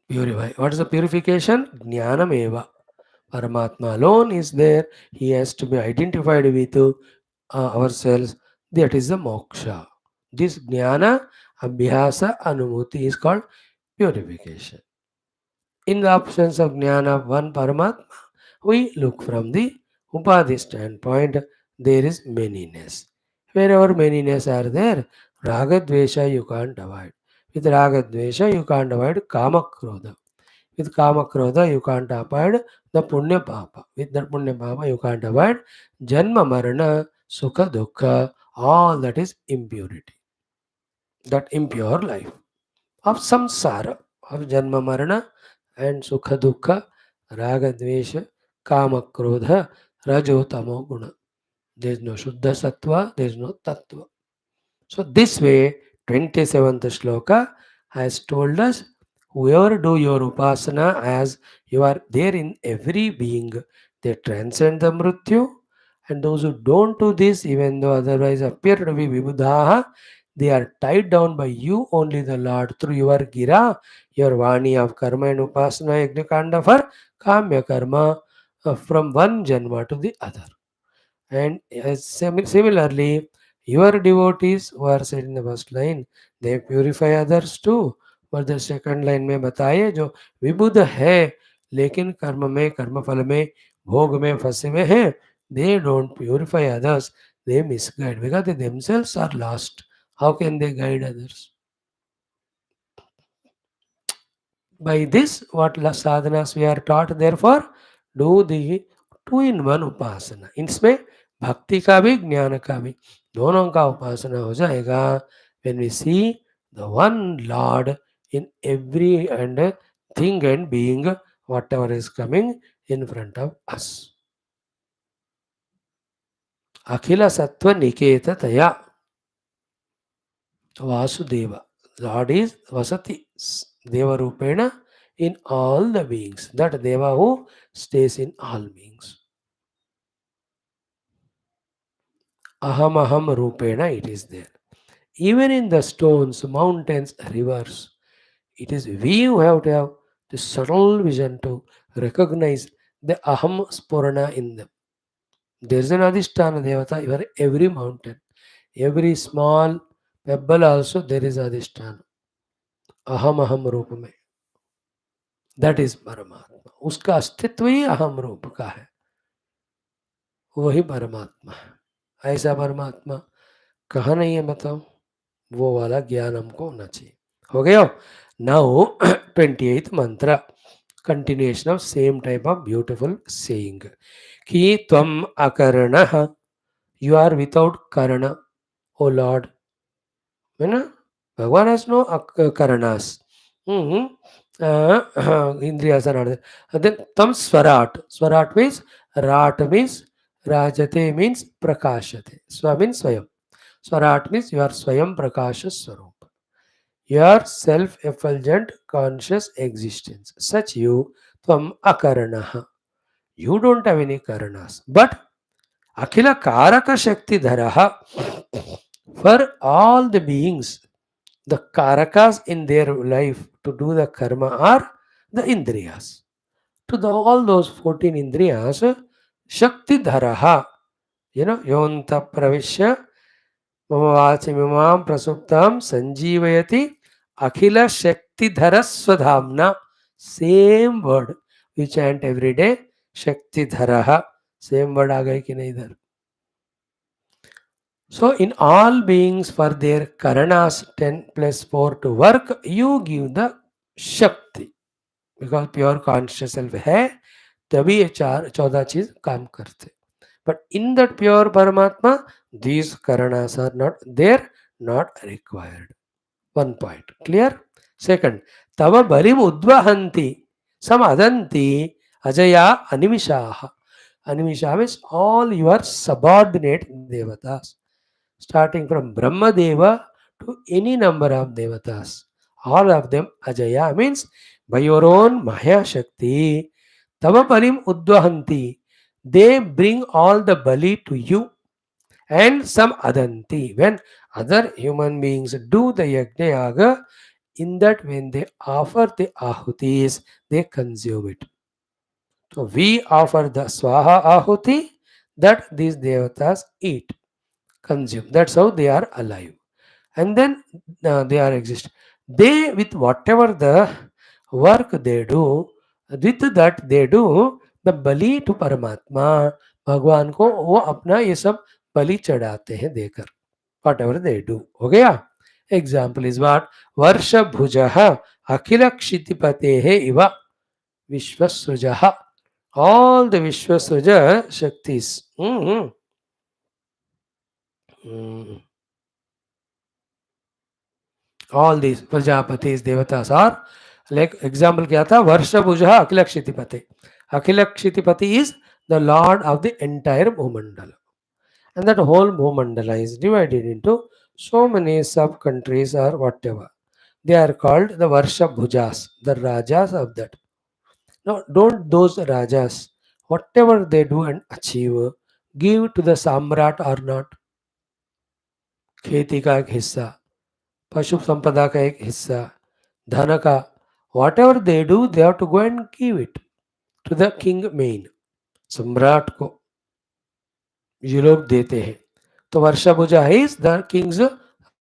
Purify. What is the purification? Jnanam eva. Paramatma alone is there. He has to be identified with ourselves. That is the moksha. This jnana, abhyasa, anumuti is called purification. In the absence of jnana of one Paramatma, we look from the Upadhi standpoint, there is manyness. Wherever manyness are there, Raga Dvesha you can't avoid. With Raga Dvesha you can't avoid Kama Krodha. With Kama Krodha you can't avoid the Punya Papa. With that Punya Papa you can't avoid Janma Marana, Sukha Dukha, all that is impurity. That impure life of samsara, of Janma Marana and Sukha Dukha, Raga Dvesha, Kama Krodha, Rajo Tamo Guna. There is no Shuddha Sattva, there is no Tattva. So this way, 27th shloka has told us, whoever do your upasana as you are there in every being, they transcend the mrityu, and those who don't do this, even though otherwise appear to be vibhudaha, they are tied down by you only the Lord through your gira, your vani of karma and upasana yajna for kamya karma from one janma to the other. And similarly, your devotees who are said in the first line, they purify others too. पर the second line में बताइए जो विबुध है लेकिन कर्म फल में भोग में फंसे हुए हैं, they don't purify others, they misguide because they themselves are lost. How can they guide others? By this, what sadhanas we are taught, therefore, do the two in one उपासना. इसमें भक्ति का भी ज्ञान का भी दोनों का उपासना हो जाएगा. when we see the one Lord in every and thing and being, whatever is coming in front of us. अखिल सत्व निकेत तया Vasudeva. Lord is Vasati, Deva Rupena in all the beings. That Deva who stays in all beings. Aham Rupena it is there. Even in the stones, mountains, rivers, it is we who have to have the subtle vision to recognize the Aham Spurana in them. There is an Adhisthana Devata over every mountain, every small pebble also there is Adhisthana. Aham रूप में, that is परमात्मा, उसका अस्तित्व ही अहम रूप का है, वही परमात्मा है। ऐसा परमात्मा कहाँ नहीं है बताओ, वो वाला ज्ञान हमको होना चाहिए। हो गया। Now 28th mantra, continuation of same type of beautiful saying कि त्वम अकर्णः, यू आर विदाउट कर्ण ओ लॉर्ड, है ना। भगवान हैज नो करणास, इंद्रियास are not there. And then tam swarat means rat means rajate means prakashate, swa means swayam, swarat means you are swayam prakasha swarup, your self effulgent conscious existence, such you tvam akaranaha, you don't have any karanas, but akhila karaka shakti dharaha, for all the beings, the karakas in their life to do the karma are the indriyas. To all those 14 indriyas, shakti dharaha, yonta pravishya mama vachimimam prasuptam sanjeevayati akhila shakti dharaswadhamna. Same word we chant every day, shakti dharaha. Same word आ गई कि नहीं इधर? So in all beings for their karanas 10 plus 4 to work, you give the shakti. Because pure conscious self है तभी ये 14 चीज काम करते। But in that pure Paramatma these करणास are not there, not required. One point clear. Second, तव बलिम उद्वहन्ति सम अदन्ति अजया अनिमिषाः। अनिमिषा मीन्स ऑल योर सबऑर्डिनेट देवतास, starting from Brahmadeva to any number of devatas. All of them Ajaya means by your own Maya Shakti, Tava Balim Udvahanti. They bring all the Bali to you, and some Adanti. When other human beings do the Yajna Yaga, in that when they offer the Ahutis, they consume it. So we offer the Swaha Ahuti that these devatas eat, consume. That's how they are alive. And then they are exist. They, with whatever the work they do, with that they do the Bali to परमात्मा, भगवान को वो अपना ये सब बलि चढ़ाते हैं देकर, whatever they do. हो गया। Example is what? वर्ष भुजः अखिल क्षितिपते इव विश्वसृजः. All the Vishwasruja Shaktis. All these Prajapatis, Devatas are like example क्या था? वर्षभुजः अखिल क्षितिपते. अखिल क्षितिपति is the lord of the entire Bhumandala. And that whole Bhumandala is divided into so many sub countries or whatever. They are called the Varshabhujas, the Rajas of that. Now, don't those Rajas, whatever they do and achieve, give to the Samrat or not? खेती का एक हिस्सा, पशु संपदा का एक हिस्सा, धन का, whatever they do, they have to go and give it to the king main, सम्राट को ये लोग देते हैं। तो वर्षभुजा is the kings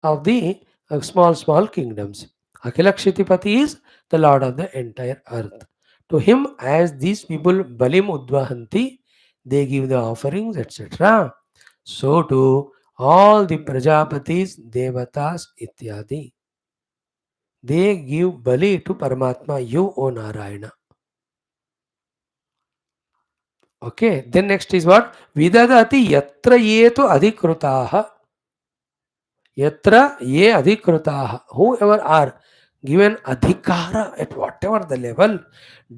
of the small kingdoms. Akhila Kshitipati is the lord of the entire earth. To him, as these people balim udvahanti, they give the offerings, etc. So too, all the Prajapatis, Devatas, ityadi, they give bali to Paramatma, you, O Narayana. Okay, then next is what? Vidadati yatra yetu adhikrutaha. Yatra ye adhikrutaha. Whoever are given adhikara at whatever the level,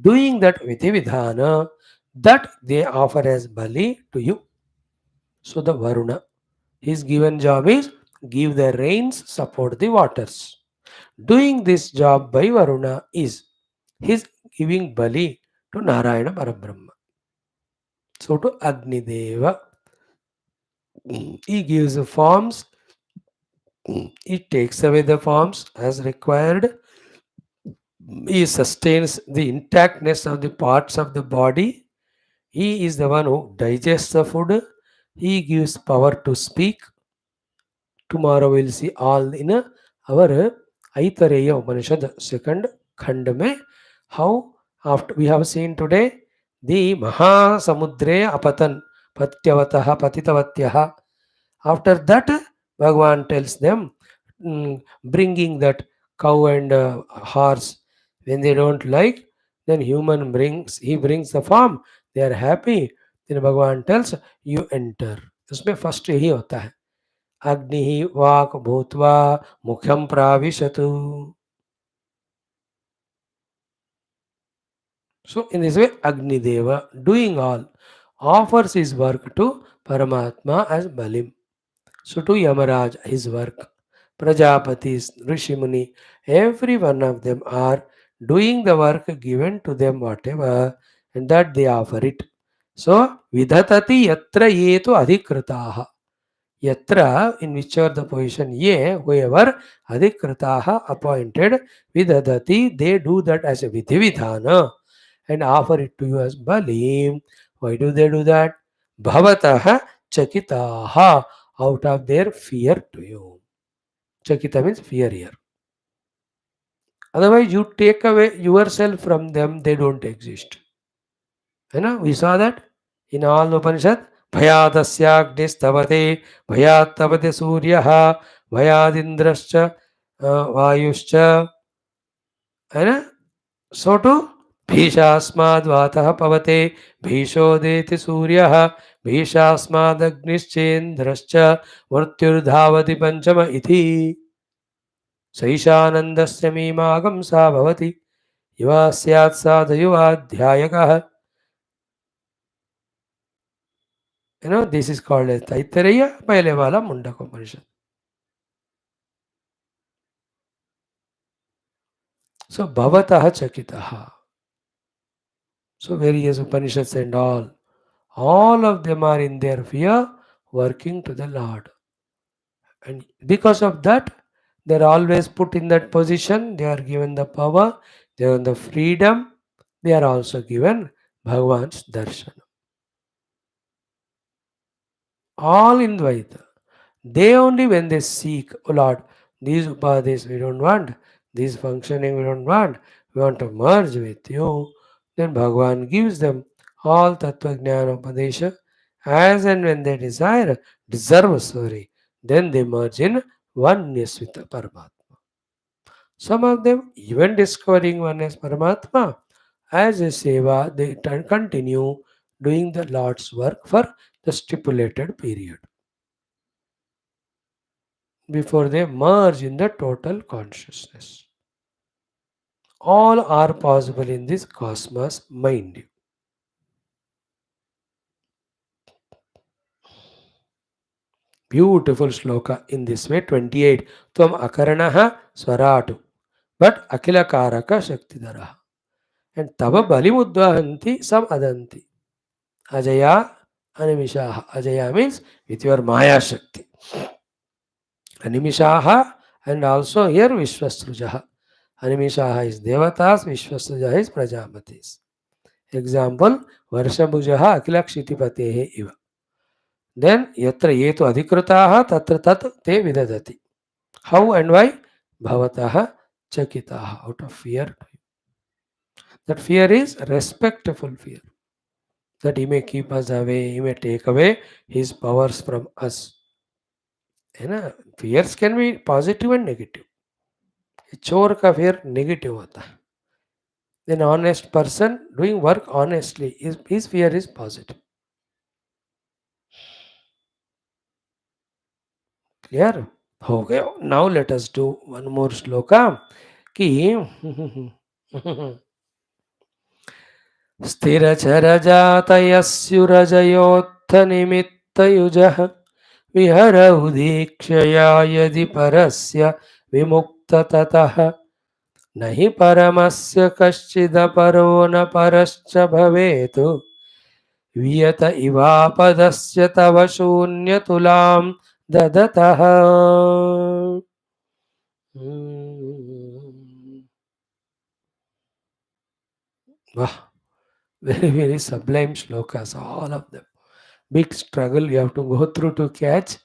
doing that vidhana, that they offer as bali to you. So the Varuna, his given job is give the rains, support the waters. Doing this job by Varuna is his giving bali to Narayana Parabrahma. So to Agni Deva. He gives the forms, he takes away the forms as required, he sustains the intactness of the parts of the body, he is the one who digests the food, he gives power to speak. Tomorrow we'll see all in our Aitareya Upanishad second khand mein how after we have seen today the Maha Samudre Apatan Patyavataha Patitavatyaha. After that, Bhagavan tells them, bringing that cow and horse when they don't like, then he brings the form. They are happy. Then Bhagavan tells you enter. इसमें first यही होता है अग्नि वाक भूत्वा मुख्यम प्राविशतु. So in this way, Agni Deva doing all offers his work to Paramatma as Balim. So to Yamaraj, his work, Prajapatis, Rishimuni, every one of them are doing the work given to them, whatever, and that they offer it. So Vidhatati Yatra Yetu Adhikrataha. Yatra, in whichever the position, ye, whoever, Adhikrataha appointed, Vidhadati, they do that as a Vidhividhana and offer it to you as Balim. Why do they do that? Bhavataha Chakitaha, out of their fear to you. Chakita means fear here. Otherwise, you take away yourself from them, they don't exist. You know, we saw that in all the Upanishad. भयादस्याग्निस्तवते भयात्तवते सूर्यः भयादिन्द्रश्च वायुश्च है ना. सो to भीषास्माद्वातः पवते भीषोदेति सूर्यः भीषास्मादग्निश्चेन्द्रश्च मृत्युर्धावति पंचम इति सैषानन्दस्य मीमागं सा भवति युवा स्यात् साधयुवाध्यायकः. You know, this is called as Taittiriya, पहले वाला मुंडक उपनिषद. So bhavatah chakitaha. So various Upanishads and all of them are in their fear working to the Lord. And because of that, they are always put in that position. They are given the power, they are given the freedom, they are also given Bhagavan's darshan. All in Dvaita. They only when they seek, oh Lord, these upadhis we don't want, this functioning we don't want, we want to merge with you. Then Bhagavan gives them all Tattva Jnana Upadesha as and when they deserve, then they merge in oneness with the Paramatma. Some of them even discovering oneness Paramatma as a seva, they continue doing the Lord's work for the stipulated period before they merge in the total consciousness. All are possible in this cosmos, mind you. Beautiful sloka in this way, 28. Tvam akaranaha swaratu, but akhilakaraka shaktidaraha. And tava balimudvahanti sam adanti. Ajaya animishaha. Ajaya means with your maya shakti. Animishaha and also here Vishwasrujaha. Animishaha is Devatas, Vishwasrujaha is Prajapatis. Example, Varshabhujaha Akilakshitipatehe iva. Then yatra yetu adhikrutaha tatra tat te vidadati. How and why? Bhavataha chakitaha, out of fear. That fear is respectful fear. That he may keep us away, he may take away his powers from us. है ना, fears can be positive and negative. चोर का fear negative होता है. An honest person doing work honestly, his fear is positive. Clear? हो गया. Now let us do one more shloka कि स्थिरचरजातयस्युरजयोत्थ निमित्तयुजः विहर उदीक्षया यदि परस्य विमुक्तततः न हि परमस्य कश्चिदपरो न परश्च भवेत् वियत इवापदस्य तव शून्यतुलां ददतः. Wow, very sublime shlokas, all of them. Big struggle you have to go through to catch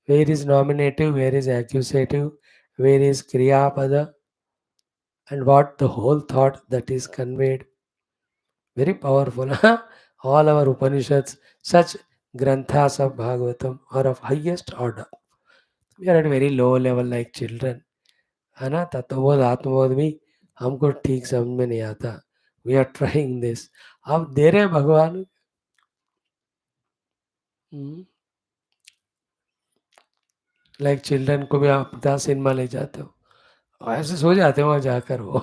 where is nominative, where is accusative, where is kriya pada, and what the whole thought that is conveyed. Very powerful. Huh? All our Upanishads, such granthas of Bhagavatam are of highest order. We are at a very low level like children. है ना, तत्वबोध आत्मबोध भी हमको ठीक समझ में नहीं आता. We are trying this. आप दे रहे हैं भगवान. लाइक चिल्ड्रन को भी आप 10 सिनेमा ले जाते हो, ऐसे सो जाते हो वहाँ जाकर वो.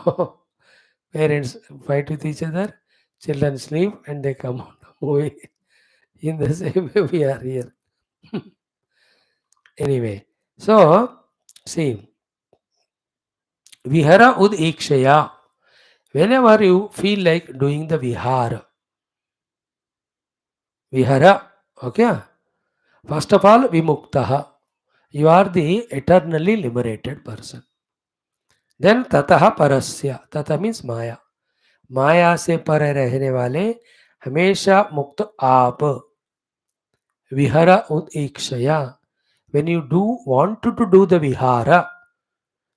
Parents fight with each other, children sleep and they come on the movie. In the same way we are here. Anyway, so see, vihara ud ikshaya. Whenever you feel like doing the vihara, okay, first of all, vimuktaha, you are the eternally liberated person. Then tataha parasya, tata means maya, माया से परे रहने वाले हमेशा मुक्त आप. विहरा उदीक्षया, when you do want to do the vihara,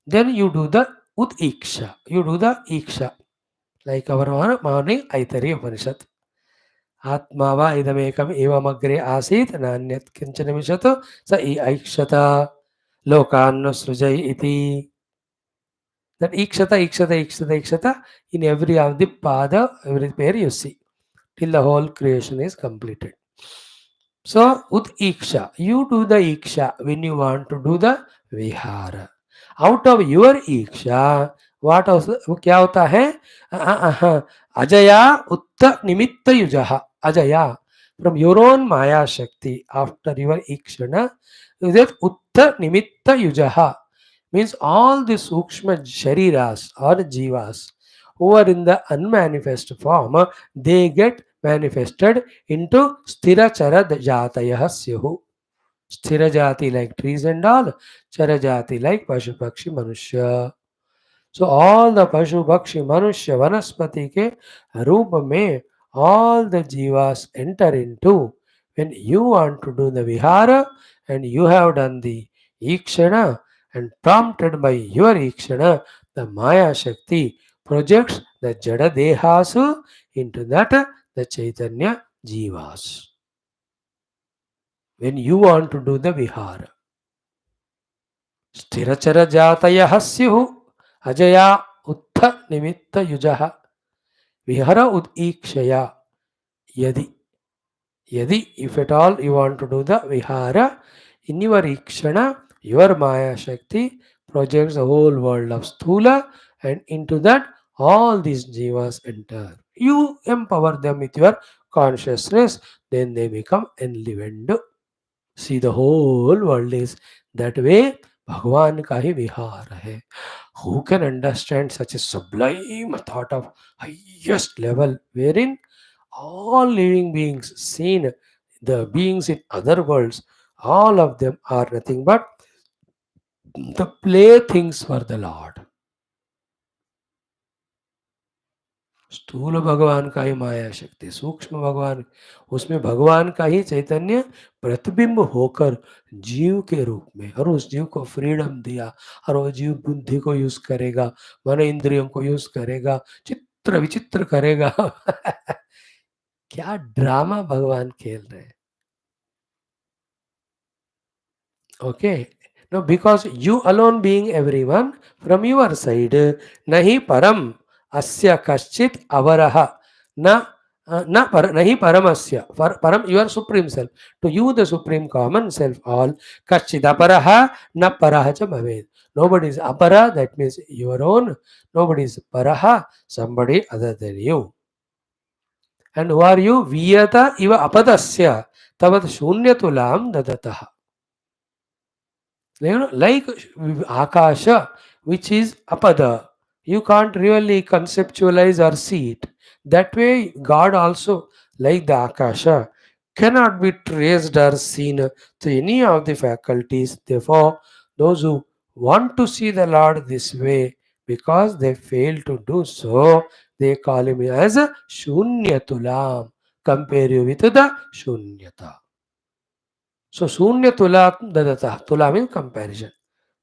then you do the udiksha, you do the iksha, like our morning Aitari Upanishad. आत्मा वा इदमेकम एवमग्रे आसीत् नान्यत् किंचन विशत स ऐक्षता लोकान् सृजय इति. That ikshata in every of the pada, every pair you see, till the whole creation is completed. So, iksha, you do the iksha when you want to do the vihara. Out of your iksha, what else? क्या होता है? Ajaya utta nimitta yujaha. Ajaya, from your own maya shakti, after your ikshana, that utta nimitta yujaha means all the sukshma shariras or jivas who are in the unmanifest form, they get manifested into sthira chara jatayah syuhu. Sthira jati like trees and all, chara jati like pashu pakshi manusya. So all the pashu pakshi manusya vanaspati ke roop mein all the jivas enter into when you want to do the vihara and you have done the ikshana, and prompted by your ikshana, the maya shakti projects the jada dehasu into that the chaitanya jivas. When you want to do the vihara, स्थिरचर जातयः स्युः अजया उत्थ निमित्त युजः विहर उदीक्षया. यदि if at all you want to do the vihara, in your ikshana, your maya shakti projects the whole world of sthula, and into that all these jivas enter. You empower them with your consciousness, then they become enlivened. See, the whole world is that way. भगवान का ही विहार है. Who can understand such a sublime thought of highest level, wherein all living beings, seen the beings in other worlds, all of them are nothing but the playthings for the Lord. स्थूल भगवान का ही माया शक्ति, सूक्ष्म भगवान, उसमें भगवान का ही चैतन्य प्रतिबिंब होकर जीव के रूप में, और उस जीव को फ्रीडम दिया, और वो जीव बुद्धि को यूज करेगा, मन इंद्रियों को यूज करेगा, चित्र विचित्र करेगा. क्या ड्रामा भगवान खेल रहे हैं. Okay, no, because you alone being everyone, from your side nahi param asya kaschit avaraha na nahi paramasya, param your supreme self, to you the supreme common self all, kaschit aparaha na paraha cha bhaved. Nobody is apara, that means your own. Nobody is paraha, somebody other than you. And who are you? Viyata iva apadasya tavat shunyatulam dadataha. Like Akasha, which is apada, you can't really conceptualize or see it. That way, God also, like the Akasha, cannot be traced or seen through any of the faculties. Therefore, those who want to see the Lord this way, because they fail to do so, they call him as a Shunyatulam. Compare you with the Shunyata. So, Shunyatula Dadata. Tula means comparison.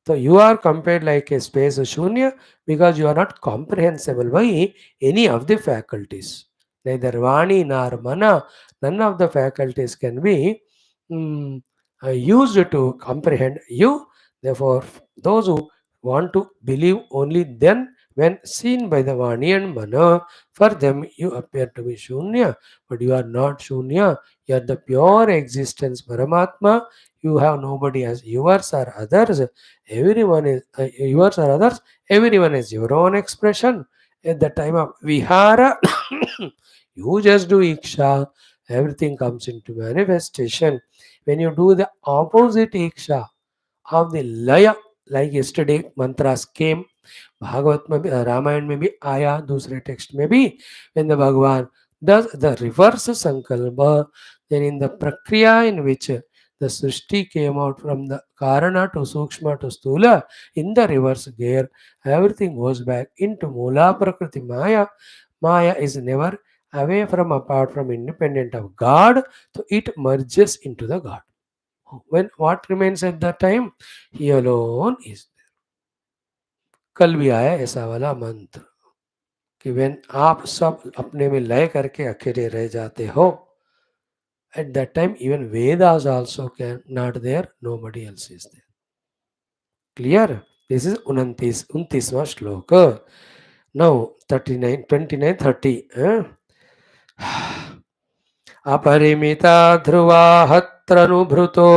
So you are compared like a space shunya because you are not comprehensible by any of the faculties. Neither vani nor mana, none of the faculties can be mm, used to comprehend you. Therefore, those who want to believe only then when seen by the vani and mana, for them you appear to be shunya, but you are not shunya. You are the pure existence, Paramatma. You have nobody as yours or others. Everyone is yours or others. Everyone is your own expression. At the time of vihara, you just do iksha. Everything comes into manifestation. When you do the opposite iksha of the laya, like yesterday mantras came, Bhagavat में भी रामायण में भी आया, दूसरे text में भी, when the Bhagavan does the reverse sankalpa, then in the prakriya in which the Srishti came out from the Karana to Sukshma to Stula, in the reverse gear, everything goes back into Mula Prakriti Maya. Maya is never away from, apart from, independent of God, so it merges into the God. When what remains at that time? He alone is. कल भी आया ऐसा वाला मंत्र कि when आप सब अपने में लय करके अकेले रह जाते हो, at that time even Vedas also can not there, nobody else is there. Clear? This is 29वां श्लोक. Now 39, 29, 30. अपरिमिता ध्रुवाहत्रनुभृतो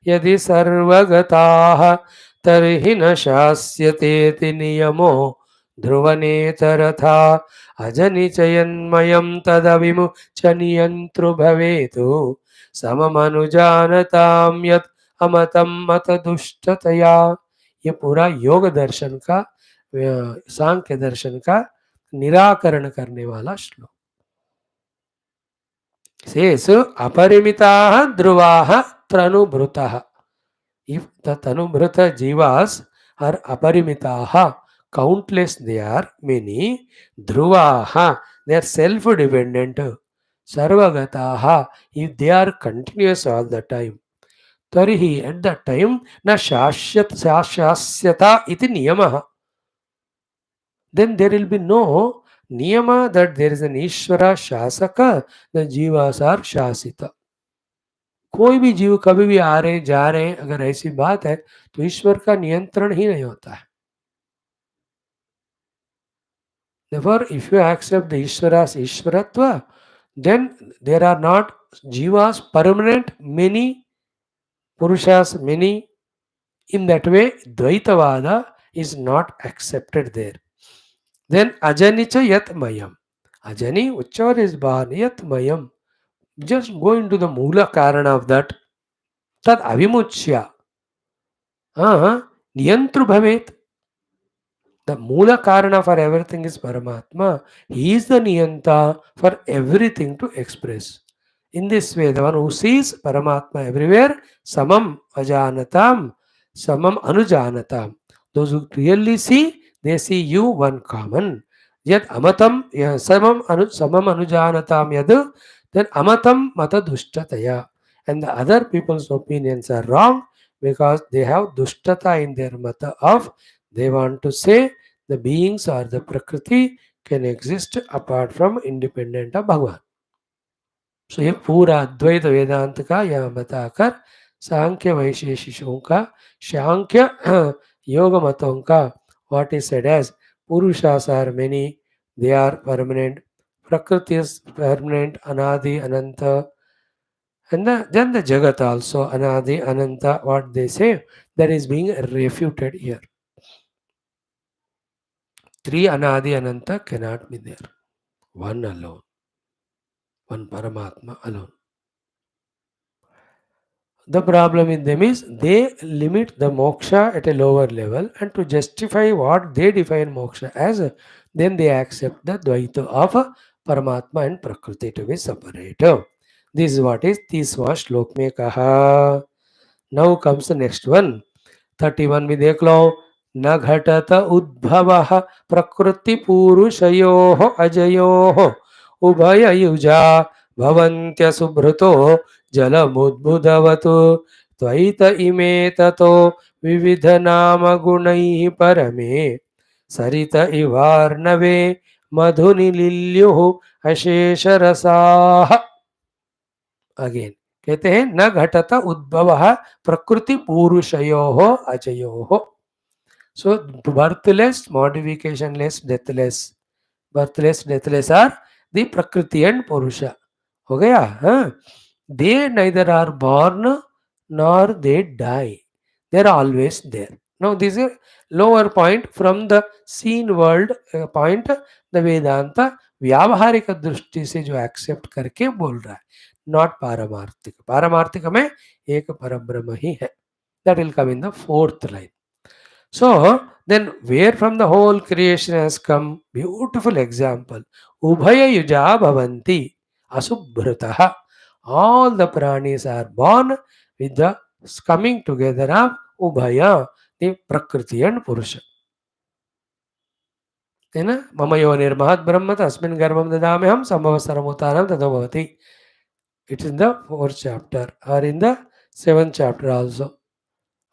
यदि सर्वगताः तर्हि न शास्यतेति नियमो ध्रुवनेतरथा अजनिचयन्मयं तदविमुचनियन्तृ भवेतु सममनुजानतां यत् अमतं मतदुष्टतया. ये पूरा योग दर्शन का सांख्य दर्शन का निराकरण करने वाला श्लोक. Says aparimitaha dhruvaha tranubhrutaha. If the tanubhrata jivas are aparimitaha, countless they are, many, dhruvaha, they are self-dependent. Sarvagataha, if they are continuous all the time. Tarihi, at that time, na shasyata iti niyamaha. Then there will be no niyama that there is an Ishvara Shasaka, the Jivas are Shasita. कोई भी जीव कभी भी आ रहे जा रहे हैं, अगर ऐसी बात है तो ईश्वर का नियंत्रण ही नहीं होता है. Therefore, if you accept the Ishvara's Ishvaratva, then there are not jivas permanent, many purushas, many. In that way, Dvaitavada is not accepted there. Then Ajanicha Yat Mayam. Ajani, whichever is born, Yat Mayam. Just go into the Mula Karana of that. Tad Avimuchya. Niyantru Bhavet. The Mula Karana for everything is Paramatma. He is the Niyanta for everything to express. In this way, the one who sees Paramatma everywhere, Samam Ajanatam, Samam Anujanatam. Those who really see, they see you one common. Yet Amatam, Samam Anujanatam Yadu, then Amatam Mata Dushtataya. And the other people's opinions are wrong because they have Dushtata in their mata of, they want to say the beings or the Prakriti can exist apart from independent of Bhagavan. So ये पूरा अद्वैत वेदांत का यहाँ बताकर सांख्य वैशेषिकों का, सांख्य योग मतों का, what is said as Purushas are many, they are permanent, Prakriti is permanent, Anadi, Ananta, and then the Jagat also, Anadi, Ananta, what they say, that is being refuted here. Three Anadi Ananta cannot be there. One alone. One Paramatma alone. The problem with them is they limit the moksha at a lower level, and to justify what they define moksha as, then they accept the Dvaita of Paramatma and Prakriti to be separated. This is what is 30वां श्लोक में कहा. Now comes the next one. 31 में देख लो. न घटत उद्भवः प्रकृति पुरुषयोः अजयोः उभययुजा भवन्त्य सुभृतो जलमुद्भुतवतु त्वयित इमे ततो विविध नाम गुणैः परमे सरित इवार्णवे मधुनिलिल्युः अशेष रसाः. अगेन कहते हैं न घटत उद्भव प्रकृति पुरुषयोः अजयोः. सो बर्थलेस, मॉडिफिकेशनलेस, डेथलेस. बर्थलेस, डेथलेस आर द प्रकृति एंड पुरुष. हो गया. हाँ, they neither are born nor they die. They are always there. Now this is a lower point from the seen world point. The Vedanta व्यावहारिक दृष्टि से जो एक्सेप्ट करके बोल रहा है, नॉट पारमार्थिक. पारमार्थिक में एक परब्रह्म ही है. That will come in the fourth line. So then where from the whole creation has come? Beautiful example. Ubhaya yuja bhavanti asubhrataha. All the pranis are born with the coming together of Ubhaya, the Prakriti and Purusha. है ना. मम यो निर्महत ब्रह्म तस्मिन् गर्भं ददामि हम संभवसरमुत्थानं ततो भवति. It is in the 4th chapter or in the 7th chapter also.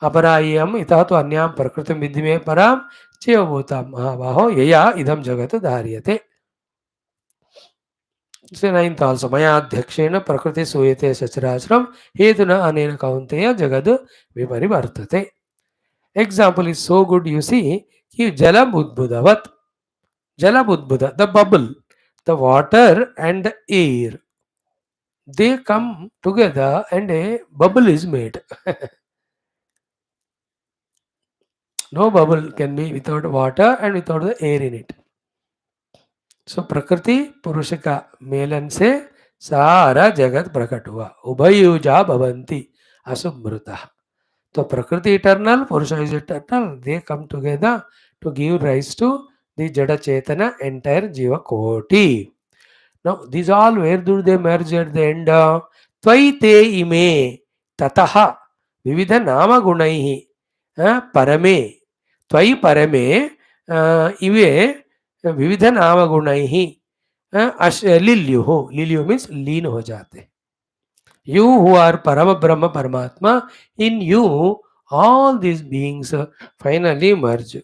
अपराय्यम इतः तो अन्यां प्रकृतिं विद्धि मे परां चेवभूतां महाबाहो यया इदं जगत् धार्यते. So 9th also मया अध्यक्षेण प्रकृति सूयते सचराचरं हेतुना अनेन कौन्तेय जगद् विपरिवर्तते. Example is so good, you see, कि जलम उद्भुतवत्. जलम उद्भुत, the bubble, the water and the air, they come together and a bubble is made. No bubble can be without water and without the air in it. So प्रकृति पुरुष का melon से सारा जगत प्रकट हुआ. उभयुजा भवन्ति असुमृतः. तो प्रकृति इटर्नल, पुरुष is eternal. They come together to give rise to the जड़ चेतन एंटायर जीव कोटि. Now these all where do they merge at the end? त्वयिते इमे ततः विविध नाम गुणैः परमे. त्वयि परमे इवे विविध नाम गुणैः लिल्युः. लिल्यु मीन्स लीन हो जाते. You who are Parama Brahma Paramatma, in you all these beings finally merge.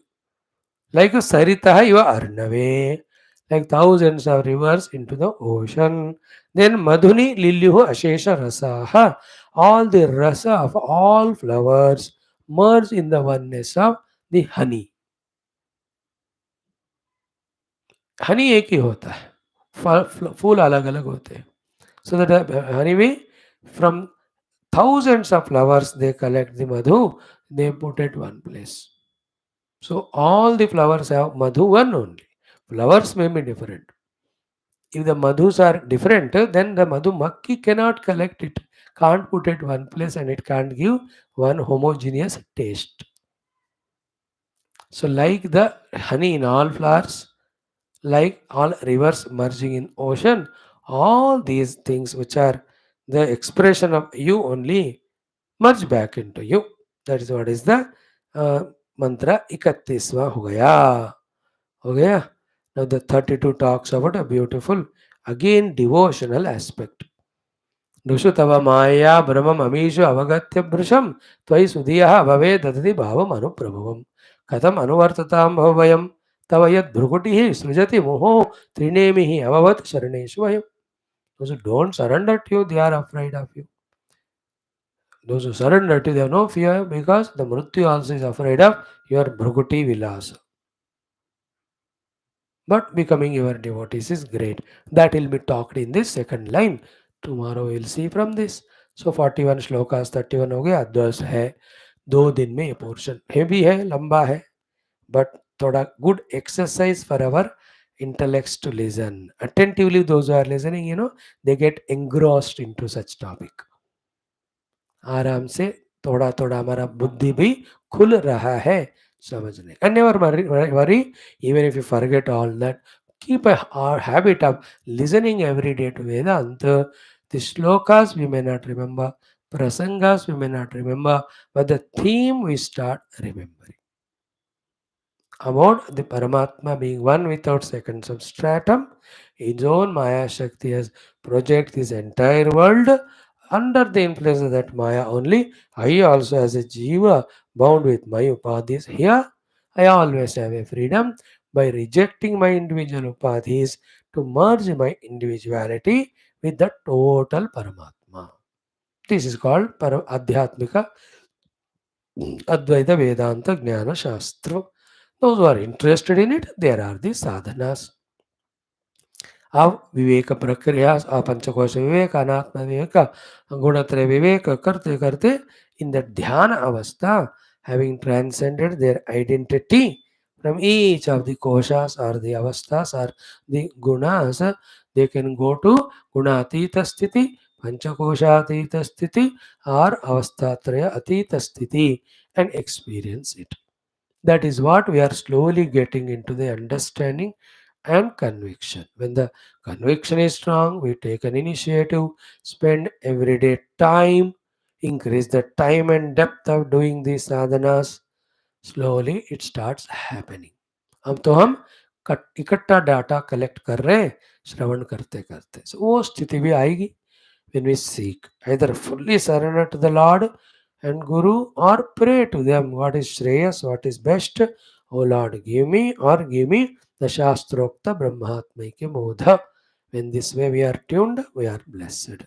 Like a Saritaha, you are Arnave, like thousands of rivers into the ocean. Then Madhuni Lilyuhu Ashesha Rasaha, all the rasa of all flowers merge in the oneness of the honey. Honey एक ही होता है, फूल अलग अलग होते हैं. So that honey में from thousands of flowers they collect the madhu, they put it one place. So all the flowers have madhu one only. Flowers may be different. If the madhus are different, then the madhu makki cannot collect it, can't put it one place, and it can't give one homogeneous taste. So like the honey in all flowers, like all rivers merging in ocean, all these things which are the expression of you only merge back into you. That is what is the mantra 31वां हो गया. Now the 32 talks about a beautiful again devotional aspect. Rishu तव माया ब्रह्मम अमीषु अवगत्य भृशम त्वयि सुधियः भवे ददति भावम अनुप्रभवम कथम अनुवर्ततां भवयम तव यद भ्रुकुटिः सृजति मोहो त्रिनेमिः अभवत् शरणेषु वयम्. Those who don't surrender to you, they are afraid of you. Those who surrender to you, they have no fear because the Mrityu also is afraid of your Bhrukuti Vilasa. But becoming your devotees is great. That will be talked in this second line. Tomorrow we will see from this. So 41 shlokas 31 हो गया. 10 है. 2 दिन में ये portion heavy है, लंबा है, but थोड़ा good exercise for our intellects to listen attentively. Those who are listening, you know, they get engrossed into such topic. आराम से थोड़ा थोड़ा हमारा बुद्धि भी खुल रहा है समझने. And never worry, even if you forget all that, keep our habit of listening every day to Vedanta. The shlokas we may not remember, prasangas we may not remember, but the theme we start remembering. About the Paramatma being one without second substratum, his own Maya Shakti has projected this entire world under the influence of that Maya only. I also, as a Jiva, bound with my upadhis. Here, I always have a freedom by rejecting my individual upadhis to merge my individuality with the total Paramatma. This is called Adhyatmika Advaita Vedanta Jnana Shastra. Those who are interested in it, there are the sadhanas. अब विवेक प्रक्रिया पंचकोश विवेक अनात्म विवेक गुणत्रय विवेक करते करते in the dhyana avastha, having transcended their identity from each of the koshas or the avasthas or the gunas, they can go to gunatita sthiti, panchakoshatita sthiti or avasthatraya atita sthiti and experience it. That is what we are slowly getting into the understanding and conviction. When the conviction is strong, we take an initiative, spend everyday time, increase the time and depth of doing these sadhanas. Slowly it starts happening. अब तो हम इकट्ठा data collect कर रहे हैं श्रवण करते करते, so वो स्थिति भी आएगी when we seek, either fully surrender to the Lord and Guru or pray to them what is Shreyas, what is best. O Lord, give me or give me the Shastrokta Brahmatmaike Modha. When this way we are tuned, we are blessed.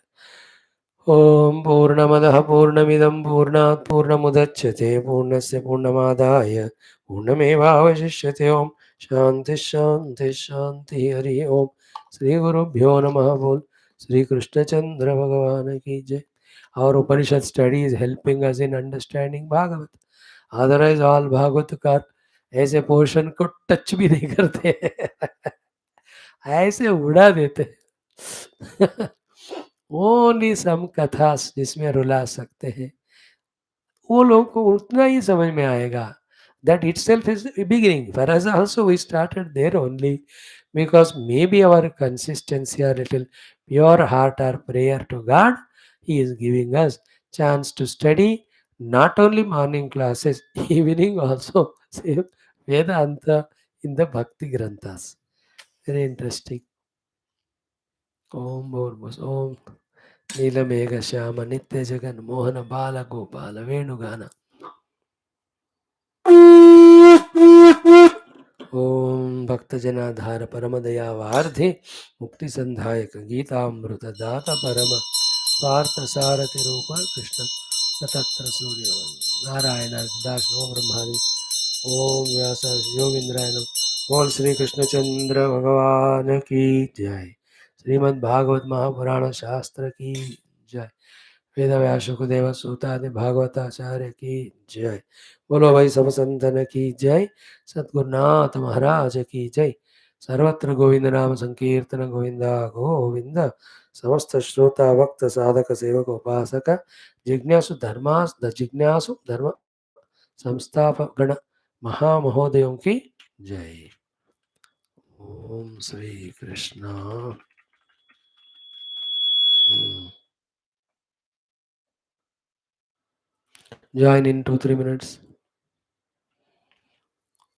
ॐ पूर्णमदः पूर्णमिदं पूर्णात् पूर्णमुदच्यते पूर्णस्य पूर्णमादाय पूर्णमेवावशिष्यते ॐ शान्तिः शान्तिः शान्तिः हरिः ॐ श्रीगुरुभ्यो नमः बोल श्री कृष्णचंद्र भगवान की जय. Our Upanishad study is helping us in understanding Bhagavad. Otherwise all Bhagavatkar ऐसे पोर्शन को टच भी नहीं करते ऐसे उड़ा देते ओनली सम कथास जिसमें रुला सकते हैं, वो लोगों को उतना ही समझ में आएगा. That itself is a beginning. For us also, we started there only because maybe our consistency or little pure heart or prayer to God, He is giving us chance to study not only morning classes, evening also, same Vedanta in the Bhakti Granthas. Very interesting. Om Bhurvus Om Neelamegha Shyama Nitya Jagan Mohana Bala Gopala Venugana. ओम भक्तजनाधार परमदया वार्धे मुक्ति संधायक गीतामृत दाता परम पार्थ सारथि रूप Krishna सतत्र Surya Narayan Das no ब्रह्मादि ओम व्यास योगींद्राय नमः. बोल श्री कृष्णचंद्र भगवान की जय. श्रीमद् भागवत महापुराण शास्त्र की जय. वेद व्यास सुखदेव सूतादि भागवताचार्य की जय. बोलो भाई सब संतन की जय. सद्गुरुनाथ महाराज की जय. सर्वत्र गोविंद नाम संकीर्तन गोविंदा गोविंद. समस्त श्रोता भक्त साधक सेवक उपासक जिज्ञासु धर्मास जिज्ञासु धर्म संस्थापक गण महामहोदयों की जय. ओम Shri Krishna. Join in 2-3 minutes.